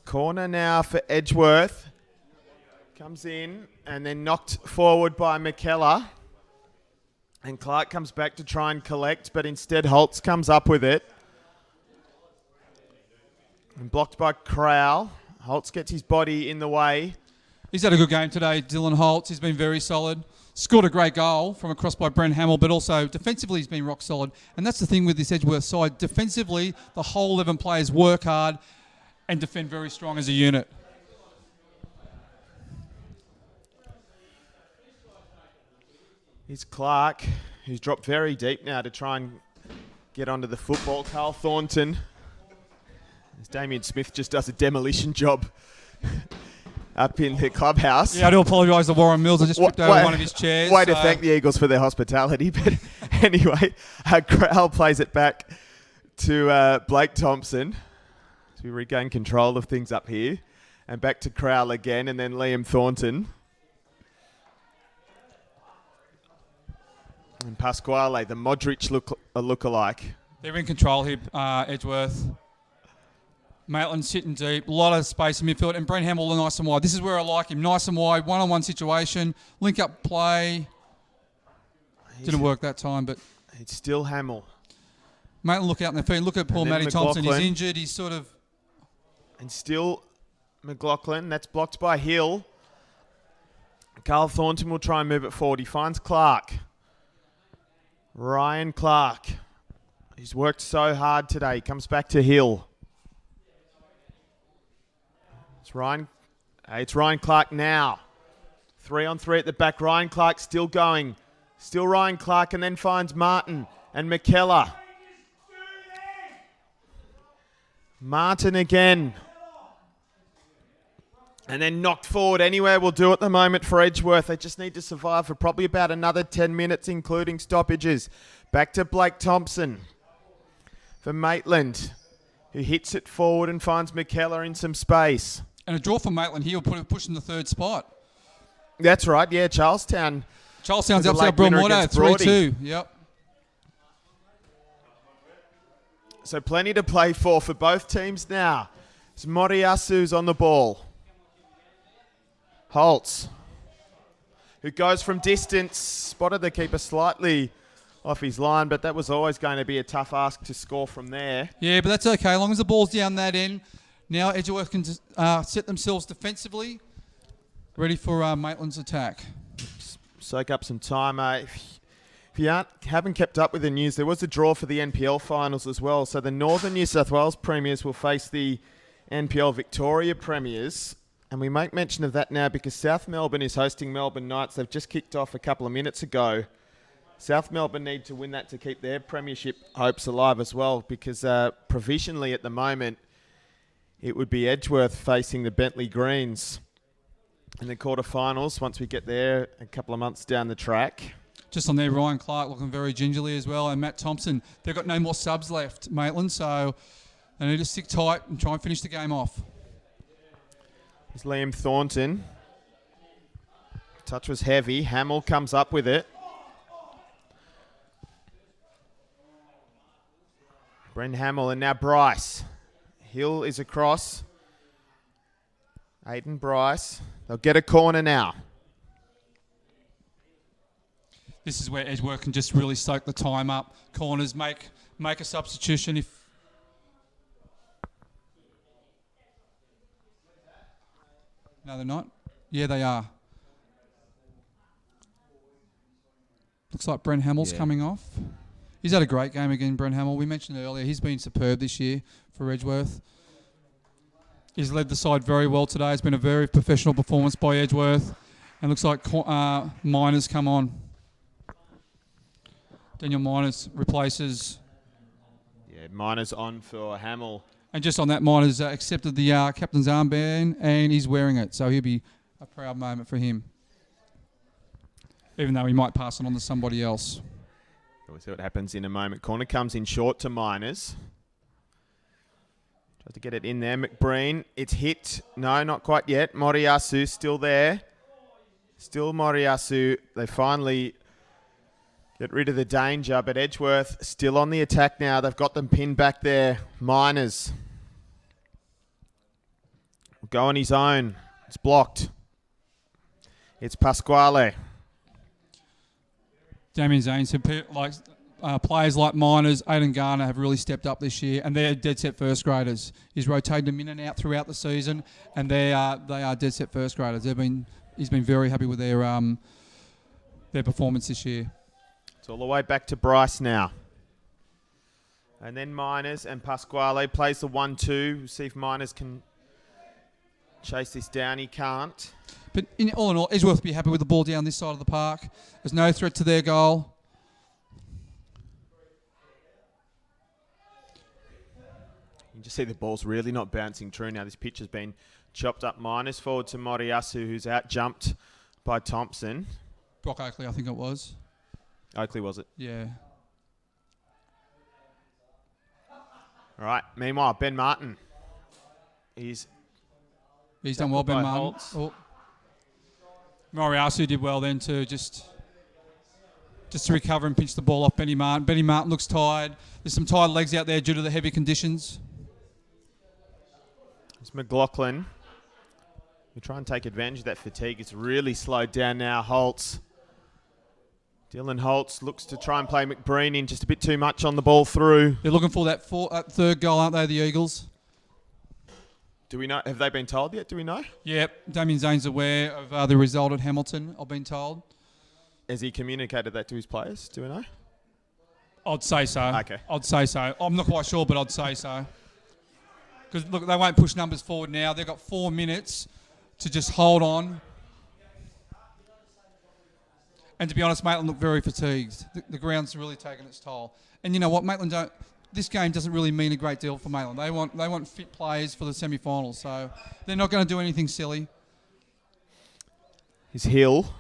Corner now for Edgeworth. Comes in and then knocked forward by McKellar. And Clark comes back to try and collect, but instead Holtz comes up with it. And blocked by Crowell. Holtz gets his body in the way. He's had a good game today, Dylan Holtz. He's been very solid. Scored a great goal from a cross by Brent Hamill, but also defensively he's been rock solid. And that's the thing with this Edgeworth side. Defensively, the whole 11 players work hard and defend very strong as a unit. Here's Clark, who's dropped very deep now to try and get onto the football. Carl Thornton. As Damien Smith just does a demolition job up in the clubhouse. Yeah, I do apologise to Warren Mills. I just tripped over one of his chairs. Way to thank the Eagles for their hospitality. But anyway, Crowell plays it back to Blake Thompson as we regain control of things up here. And back to Crowell again, and then Liam Thornton. And Pasquale, the Modric lookalike. They're in control here, Edgeworth. Maitland sitting deep, a lot of space in midfield, and Brent Hamill nice and wide. This is where I like him, nice and wide, one-on-one situation, link-up play. Didn't work that time, but... It's still Hamill. Maitland look out in their feet. Look at poor Matty Thompson. He's injured. He's sort of... And still McLaughlin. That's blocked by Hill. Carl Thornton will try and move it forward. He finds Clark. Ryan Clark. He's worked so hard today. He comes back to Hill. It's Ryan Clark now. 3-on-3 at the back. Ryan Clark still going. Still Ryan Clark, and then finds Martin and McKellar. Martin again. And then knocked forward. Anywhere will do at the moment for Edgeworth. They just need to survive for probably about another 10 minutes, including stoppages. Back to Blake Thompson for Maitland, who hits it forward and finds McKellar in some space. And a draw for Maitland here will put a push in the third spot. That's right, yeah, Charlestown's upset Broadwater, 3-2. Yep. So plenty to play for both teams now. It's Moriasu's on the ball. Holtz, who goes from distance, spotted the keeper slightly off his line, but that was always going to be a tough ask to score from there. Yeah, but that's okay. As long as the ball's down that end, now Edgeworth can set themselves defensively, ready for Maitland's attack. Soak up some time. If you haven't kept up with the news, there was a draw for the NPL finals as well. So the Northern New South Wales Premiers will face the NPL Victoria Premiers. And we make mention of that now because South Melbourne is hosting Melbourne Knights. They've just kicked off a couple of minutes ago. South Melbourne need to win that to keep their premiership hopes alive as well, because provisionally at the moment it would be Edgeworth facing the Bentley Greens in the quarterfinals once we get there a couple of months down the track. Just on there, Ryan Clark looking very gingerly as well, and Matt Thompson. They've got no more subs left, Maitland, so they need to stick tight and try and finish the game off. There's Liam Thornton. Touch was heavy. Hamill comes up with it. Brent Hamill and now Bryce. Hill is across. Aiden Bryce. They'll get a corner now. This is where Edgeworth can just really soak the time up. Corners, make a substitution if... No, they're not. Yeah, they are. Looks like Brent Hamill's coming off. He's had a great game again, Brent Hamill. We mentioned it earlier. He's been superb this year for Edgeworth. He's led the side very well today. It's been a very professional performance by Edgeworth. And looks like Miners come on. Daniel Miners replaces. Yeah, Miners on for Hamill. And just on that, Miners accepted the captain's armband and he's wearing it. So he'll be a proud moment for him. Even though he might pass it on to somebody else. We'll see what happens in a moment. Corner comes in short to Miners. Tries to get it in there. McBreen, it's hit. No, not quite yet. Moriyasu still there. Still Moriyasu. They finally get rid of the danger, but Edgeworth still on the attack now. They've got them pinned back there. Miners will go on his own. It's blocked. It's Pasquale. Damien Zane said, players like Miners, Aidan Garner have really stepped up this year, and they're dead set first graders. He's rotated them in and out throughout the season, and they are dead set first graders. He's been very happy with their performance this year. It's all the way back to Bryce now. And then Miners and Pasquale plays the 1-2. See if Miners can chase this down. He can't. But all in all, Edgeworth will be happy with the ball down this side of the park. There's no threat to their goal. You can just see the ball's really not bouncing true now. This pitch has been chopped up. Miners forward to Moriyasu, who's out jumped by Thompson. Brock Oakley, I think it was. Oakley, was it? Yeah. All right. Meanwhile, Ben Martin. He's done well, Ben Martin. Oh. Moriyasu did well then too, just to recover and pinch the ball off Benny Martin. Benny Martin looks tired. There's some tired legs out there due to the heavy conditions. It's McLaughlin. We try and take advantage of that fatigue. It's really slowed down now. Holtz. Dylan Holtz looks to try and play McBreen in just a bit too much on the ball through. They're looking for that third goal, aren't they, the Eagles? Do we know? Have they been told yet? Do we know? Yep. Damien Zane's aware of the result at Hamilton, I've been told. Has he communicated that to his players? Do we know? I'd say so. Okay. I'd say so. I'm not quite sure, but I'd say so. Because, look, they won't push numbers forward now. They've got 4 minutes to just hold on. And to be honest, Maitland looked very fatigued. The ground's really taken its toll. And you know what? This game doesn't really mean a great deal for Maitland. They want fit players for the semi-finals, so they're not going to do anything silly. Is Hill.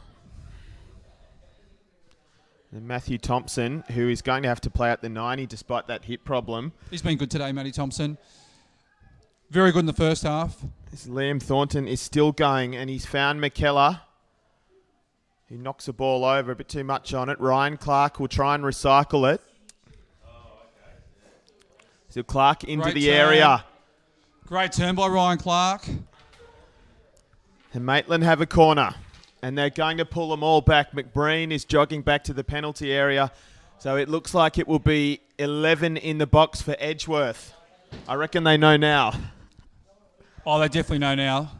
And Matthew Thompson, who is going to have to play at the 90 despite that hip problem. He's been good today, Matty Thompson. Very good in the first half. This Liam Thornton is still going, and he's found McKellar. He knocks the ball over, a bit too much on it. Ryan Clark will try and recycle it. So Clark into Great the turn. area. Great turn by Ryan Clark. And Maitland have a corner. And they're going to pull them all back. McBreen is jogging back to the penalty area. So it looks like it will be 11 in the box for Edgeworth. I reckon they know now. Oh, they definitely know now.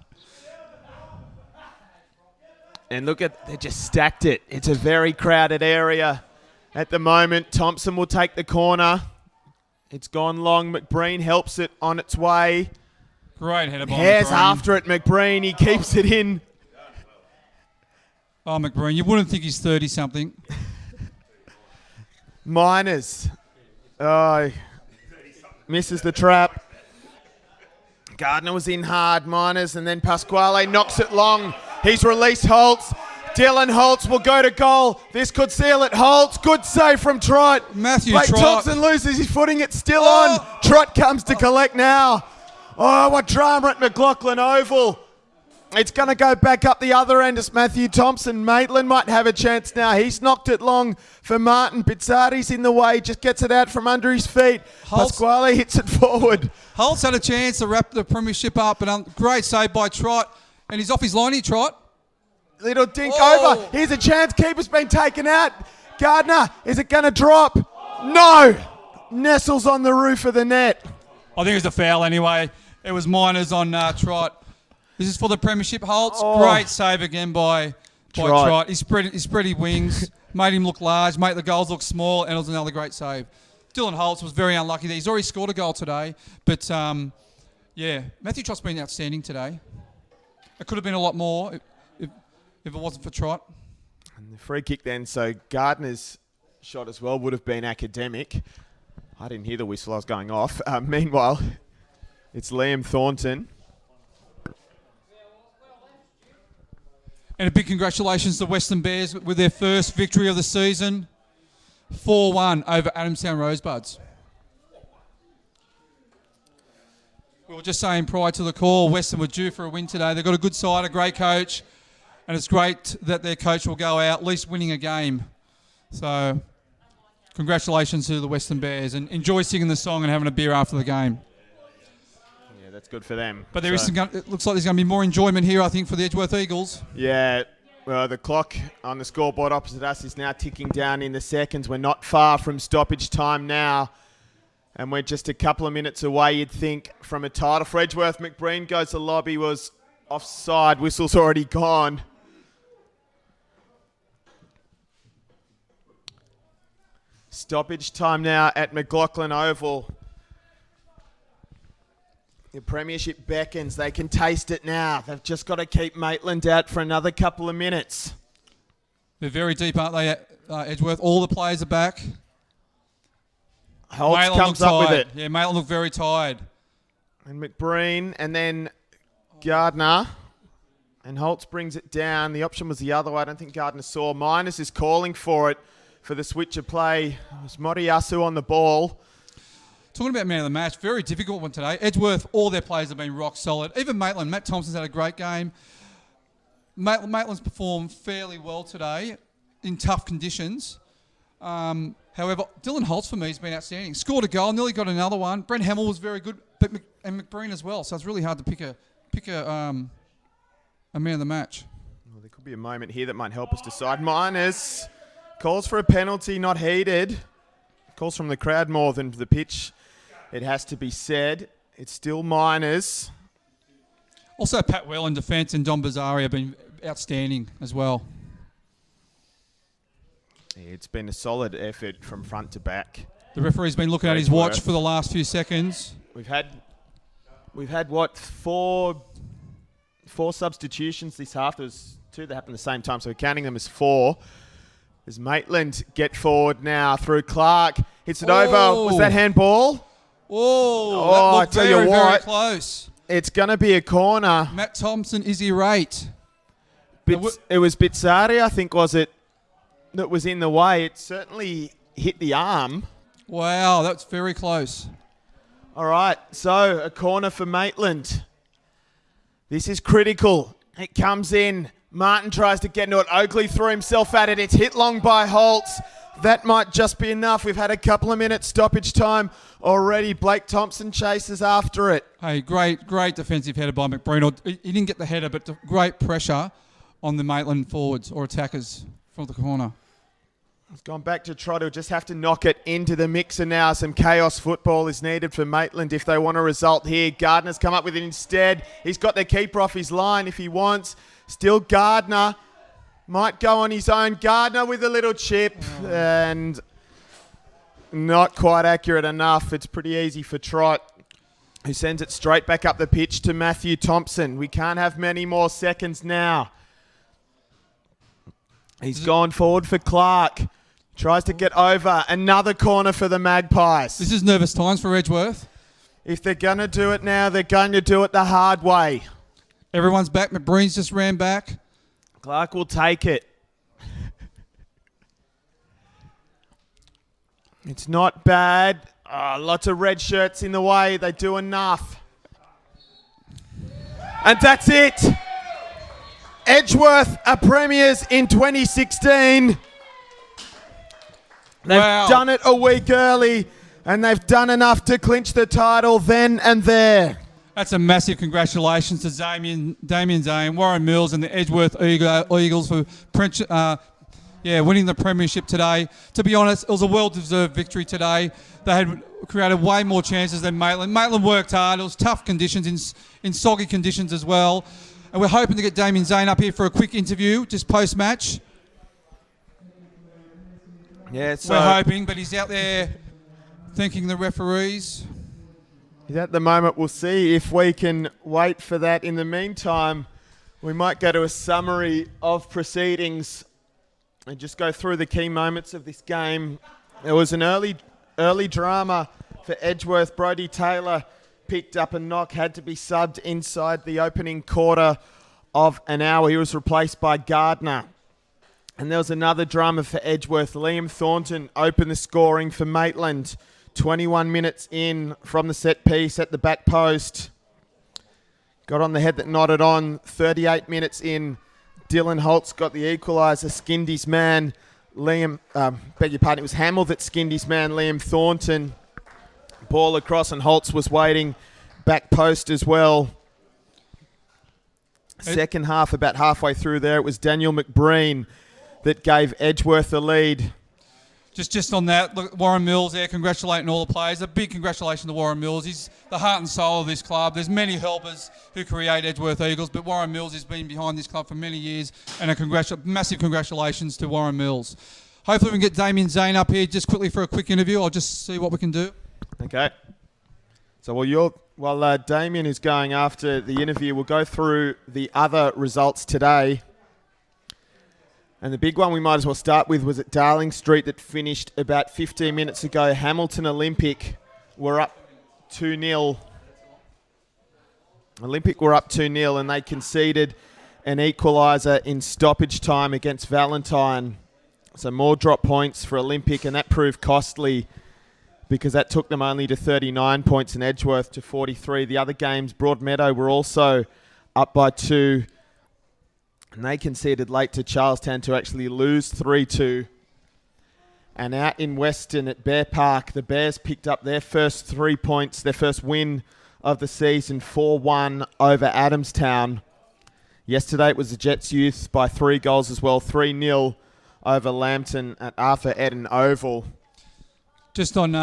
And look they just stacked it. It's a very crowded area at the moment. Thompson will take the corner. It's gone long. McBreen helps it on its way. Great header by Hares McBreen. after it, McBreen. He keeps it in. Oh, McBreen, you wouldn't think he's 30-something. Miners. Oh, misses the trap. Gardner was in hard, Miners, and then Pasquale knocks it long. He's released Holtz. Dylan Holtz will go to goal. This could seal it. Holtz, good save from Trott. Matthew Wait, Trott. Thompson loses his footing. It's still on. Trott comes to collect now. Oh, what drama at McLaughlin Oval. It's going to go back up the other end. It's Matthew Thompson. Maitland might have a chance now. He's knocked it long for Martin. Pizzardi's in the way. Just gets it out from under his feet. Pasquale hits it forward. Holtz had a chance to wrap the premiership up, but great save by Trott. And he's off his liney, Trott. Little dink over. Here's a chance. Keeper's been taken out. Gardner, is it going to drop? No. Nestles on the roof of the net. I think it was a foul anyway. It was Miners on Trott. This is for the premiership. Holtz, great save again by Trott. He spread his wings, made him look large, made the goals look small, and it was another great save. Dylan Holtz was very unlucky there. He's already scored a goal today, but Matthew Trott's been outstanding today. It could have been a lot more if it wasn't for Trott. And the free kick then, so Gardner's shot as well would have been academic. I didn't hear the whistle. I was going off. Meanwhile, it's Liam Thornton. And a big congratulations to Western Bears with their first victory of the season. 4-1 over Adamstown Rosebuds. We were just saying prior to the call, Western were due for a win today. They've got a good side, a great coach, and it's great that their coach will go out at least winning a game. So congratulations to the Western Bears, and enjoy singing the song and having a beer after the game. Yeah, that's good for them. But it looks like there's going to be more enjoyment here, I think, for the Edgeworth Eagles. Yeah, well, the clock on the scoreboard opposite us is now ticking down in the seconds. We're not far from stoppage time now, and we're just a couple of minutes away, you'd think, from a title for Edgeworth. McBreen goes to lobby, was offside. Whistle's already gone. Stoppage time now at McLaughlin Oval. The premiership beckons. They can taste it now. They've just got to keep Maitland out for another couple of minutes. They're very deep, aren't they, Edgeworth? All the players are back. Holtz Maitland comes up with it. Yeah, Maitland looked very tired. And McBreen, and then Gardner. And Holtz brings it down. The option was the other way. I don't think Gardner saw. Minus is calling for it for the switch of play. It was Moriyasu on the ball. Talking about man of the match, very difficult one today. Edgeworth, all their players have been rock solid. Even Maitland. Matt Thompson's had a great game. Maitland's performed fairly well today in tough conditions. However, Dylan Holtz for me has been outstanding. Scored a goal, nearly got another one. Brent Hamill was very good, and McBreen as well. So it's really hard to pick a man of the match. Well, there could be a moment here that might help us decide. Minus calls for a penalty, not heeded. Calls from the crowd more than the pitch. It has to be said. It's still minors. Also, Pat Well in defence and Don Bazzari have been outstanding as well. Yeah, it's been a solid effort from front to back. The referee's been looking at his watch for the last few seconds. We've had what, four substitutions this half. There was two that happened at the same time, so we're counting them as four. As Maitland get forward now through Clark. Hits it over. Was that handball? That looked very close. It's going to be a corner. Matt Thompson is irate. It was Bitsari, I think, was it, that was in the way. It certainly hit the arm. Wow, that's very close. All right, so a corner for Maitland. This is critical. It comes in. Martin tries to get into it. Oakley threw himself at it. It's hit long by Holtz. That might just be enough. We've had a couple of minutes stoppage time already. Blake Thompson chases after it. Hey, great defensive header by McBreen. He didn't get the header, but great pressure on the Maitland forwards or attackers from the corner. It's gone back to Trotto. Just have to knock it into the mixer now. Some chaos football is needed for Maitland if they want a result here. Gardner's come up with it instead. He's got the keeper off his line if he wants. Still Gardner. Might go on his own. Gardner with a little chip and not quite accurate enough. It's pretty easy for Trot, who sends it straight back up the pitch to Matthew Thompson. We can't have many more seconds now. He's gone forward for Clark. Tries to get over. Another corner for the Magpies. This is nervous times for Edgeworth. If they're going to do it now, they're going to do it the hard way. Everyone's back. McBreen's just ran back. Clark will take it. It's not bad. Lots of red shirts in the way. They do enough. And that's it. Edgeworth are premiers in 2016. They've done it a week early, and they've done enough to clinch the title then and there. That's a massive congratulations to Damien Zane, Warren Mills, and the Edgeworth Eagles for winning the premiership today. To be honest, it was a well-deserved victory today. They had created way more chances than Maitland. Maitland worked hard. It was tough conditions, in soggy conditions as well. And we're hoping to get Damien Zane up here for a quick interview, just post-match. Yeah, we're hoping, but he's out there thanking the referees. At the moment, we'll see if we can wait for that. In the meantime, we might go to a summary of proceedings and just go through the key moments of this game. There was an early drama for Edgeworth. Brodie Taylor picked up a knock, had to be subbed inside the opening quarter of an hour. He was replaced by Gardner. And there was another drama for Edgeworth. Liam Thornton opened the scoring for Maitland. 21 minutes in from the set piece at the back post. Got on the head that nodded on. 38 minutes in. Dylan Holtz got the equaliser. Skindy's man, Liam, beg your pardon, it was Hamill that Skindy's man, Liam Thornton. Ball across and Holtz was waiting. Back post as well. Second half, about halfway through there, it was Daniel McBreen that gave Edgeworth the lead. Just on that, look, Warren Mills there, congratulating all the players. A big congratulations to Warren Mills. He's the heart and soul of this club. There's many helpers who create Edgeworth Eagles, but Warren Mills has been behind this club for many years, and massive congratulations to Warren Mills. Hopefully we can get Damien Zane up here just quickly for a quick interview. I'll just see what we can do. Okay. So while Damien is going after the interview, we'll go through the other results today. And the big one we might as well start with was at Darling Street that finished about 15 minutes ago. Hamilton Olympic were up 2-0. Olympic were up 2-0 and they conceded an equaliser in stoppage time against Valentine. So more drop points for Olympic, and that proved costly because that took them only to 39 points and Edgeworth to 43. The other games, Broadmeadow were also up by 2. And they conceded late to Charlestown to actually lose 3-2. And out in Western at Bear Park, the Bears picked up their first 3 points, their first win of the season, 4-1 over Adamstown. Yesterday it was the Jets Youth by 3 goals as well, 3-0 over Lambton at Arthur Eden Oval. Just on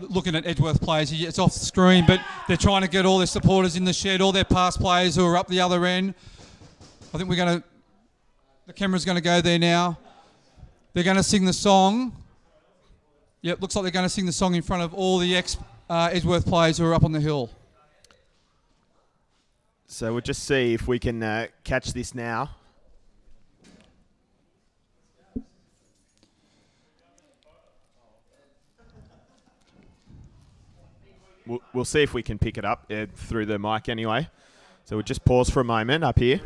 looking at Edgeworth players, it's off the screen, but they're trying to get all their supporters in the shed, all their past players who are up the other end. I think the camera's going to go there now. They're going to sing the song. Yep, looks like they're going to sing the song in front of all the Edgeworth players who are up on the hill. So we'll just see if we can catch this now. We'll see if we can pick it up through the mic anyway. So we'll just pause for a moment up here.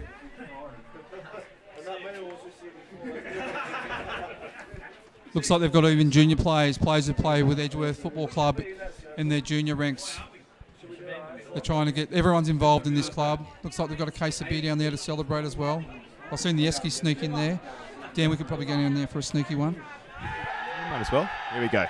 Looks like they've got even junior players who play with Edgeworth Football Club in their junior ranks. They're trying to get everyone's involved in this club. Looks like they've got a case of beer down there to celebrate as well. I've seen the Esky sneak in there. Dan, we could probably go down there for a sneaky one. Might as well. Here we go.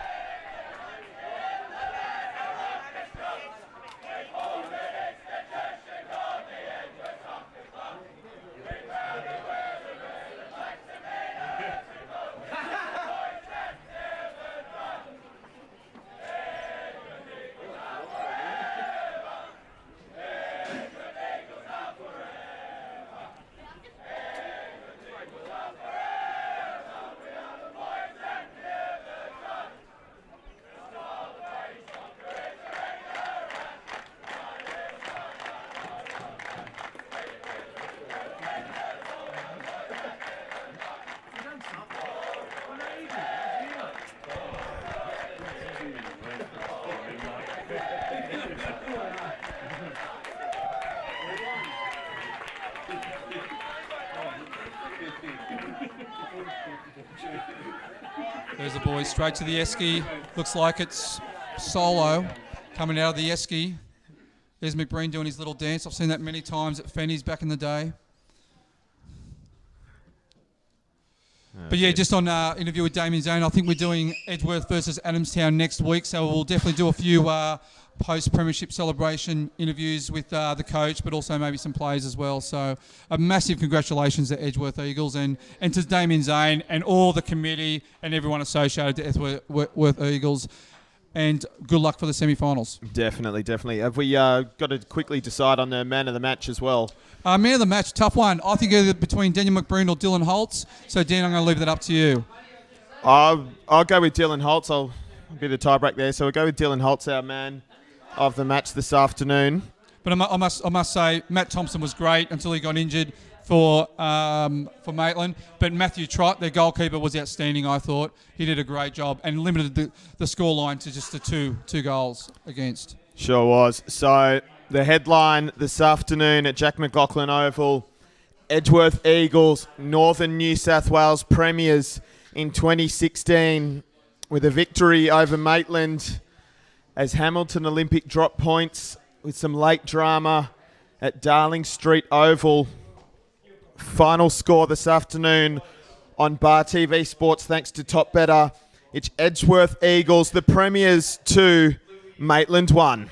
There's the boys straight to the Esky. Looks like it's Solo coming out of the Esky. There's McBreen doing his little dance. I've seen that many times at Fenny's back in the day. But yeah, just on interview with Damien Zane, I think we're doing Edgeworth versus Adamstown next week, so we'll definitely do a few post-premiership celebration interviews with the coach, but also maybe some players as well. So a massive congratulations to Edgeworth Eagles and to Damien Zane and all the committee and everyone associated to Edgeworth Eagles. And good luck for the semi-finals. Definitely. Have we got to quickly decide on the man of the match as well? Man of the match, tough one. I think either between Daniel McBreen or Dylan Holtz. So, Dan, I'm going to leave that up to you. I'll go with Dylan Holtz. I'll be the tie-break there. So we'll go with Dylan Holtz, our man of the match this afternoon. But I must say, Matt Thompson was great until he got injured. for Maitland. But Matthew Trott, their goalkeeper, was outstanding, I thought. He did a great job and limited the scoreline to just the two goals against. Sure was. So the headline this afternoon at Jack McLaughlin Oval, Edgeworth Eagles, Northern New South Wales Premiers in 2016 with a victory over Maitland as Hamilton Olympic drop points with some late drama at Darling Street Oval. Final score this afternoon on Bar TV Sports thanks to Top Better. It's Edgeworth Eagles, the Premiers 2, Maitland 1.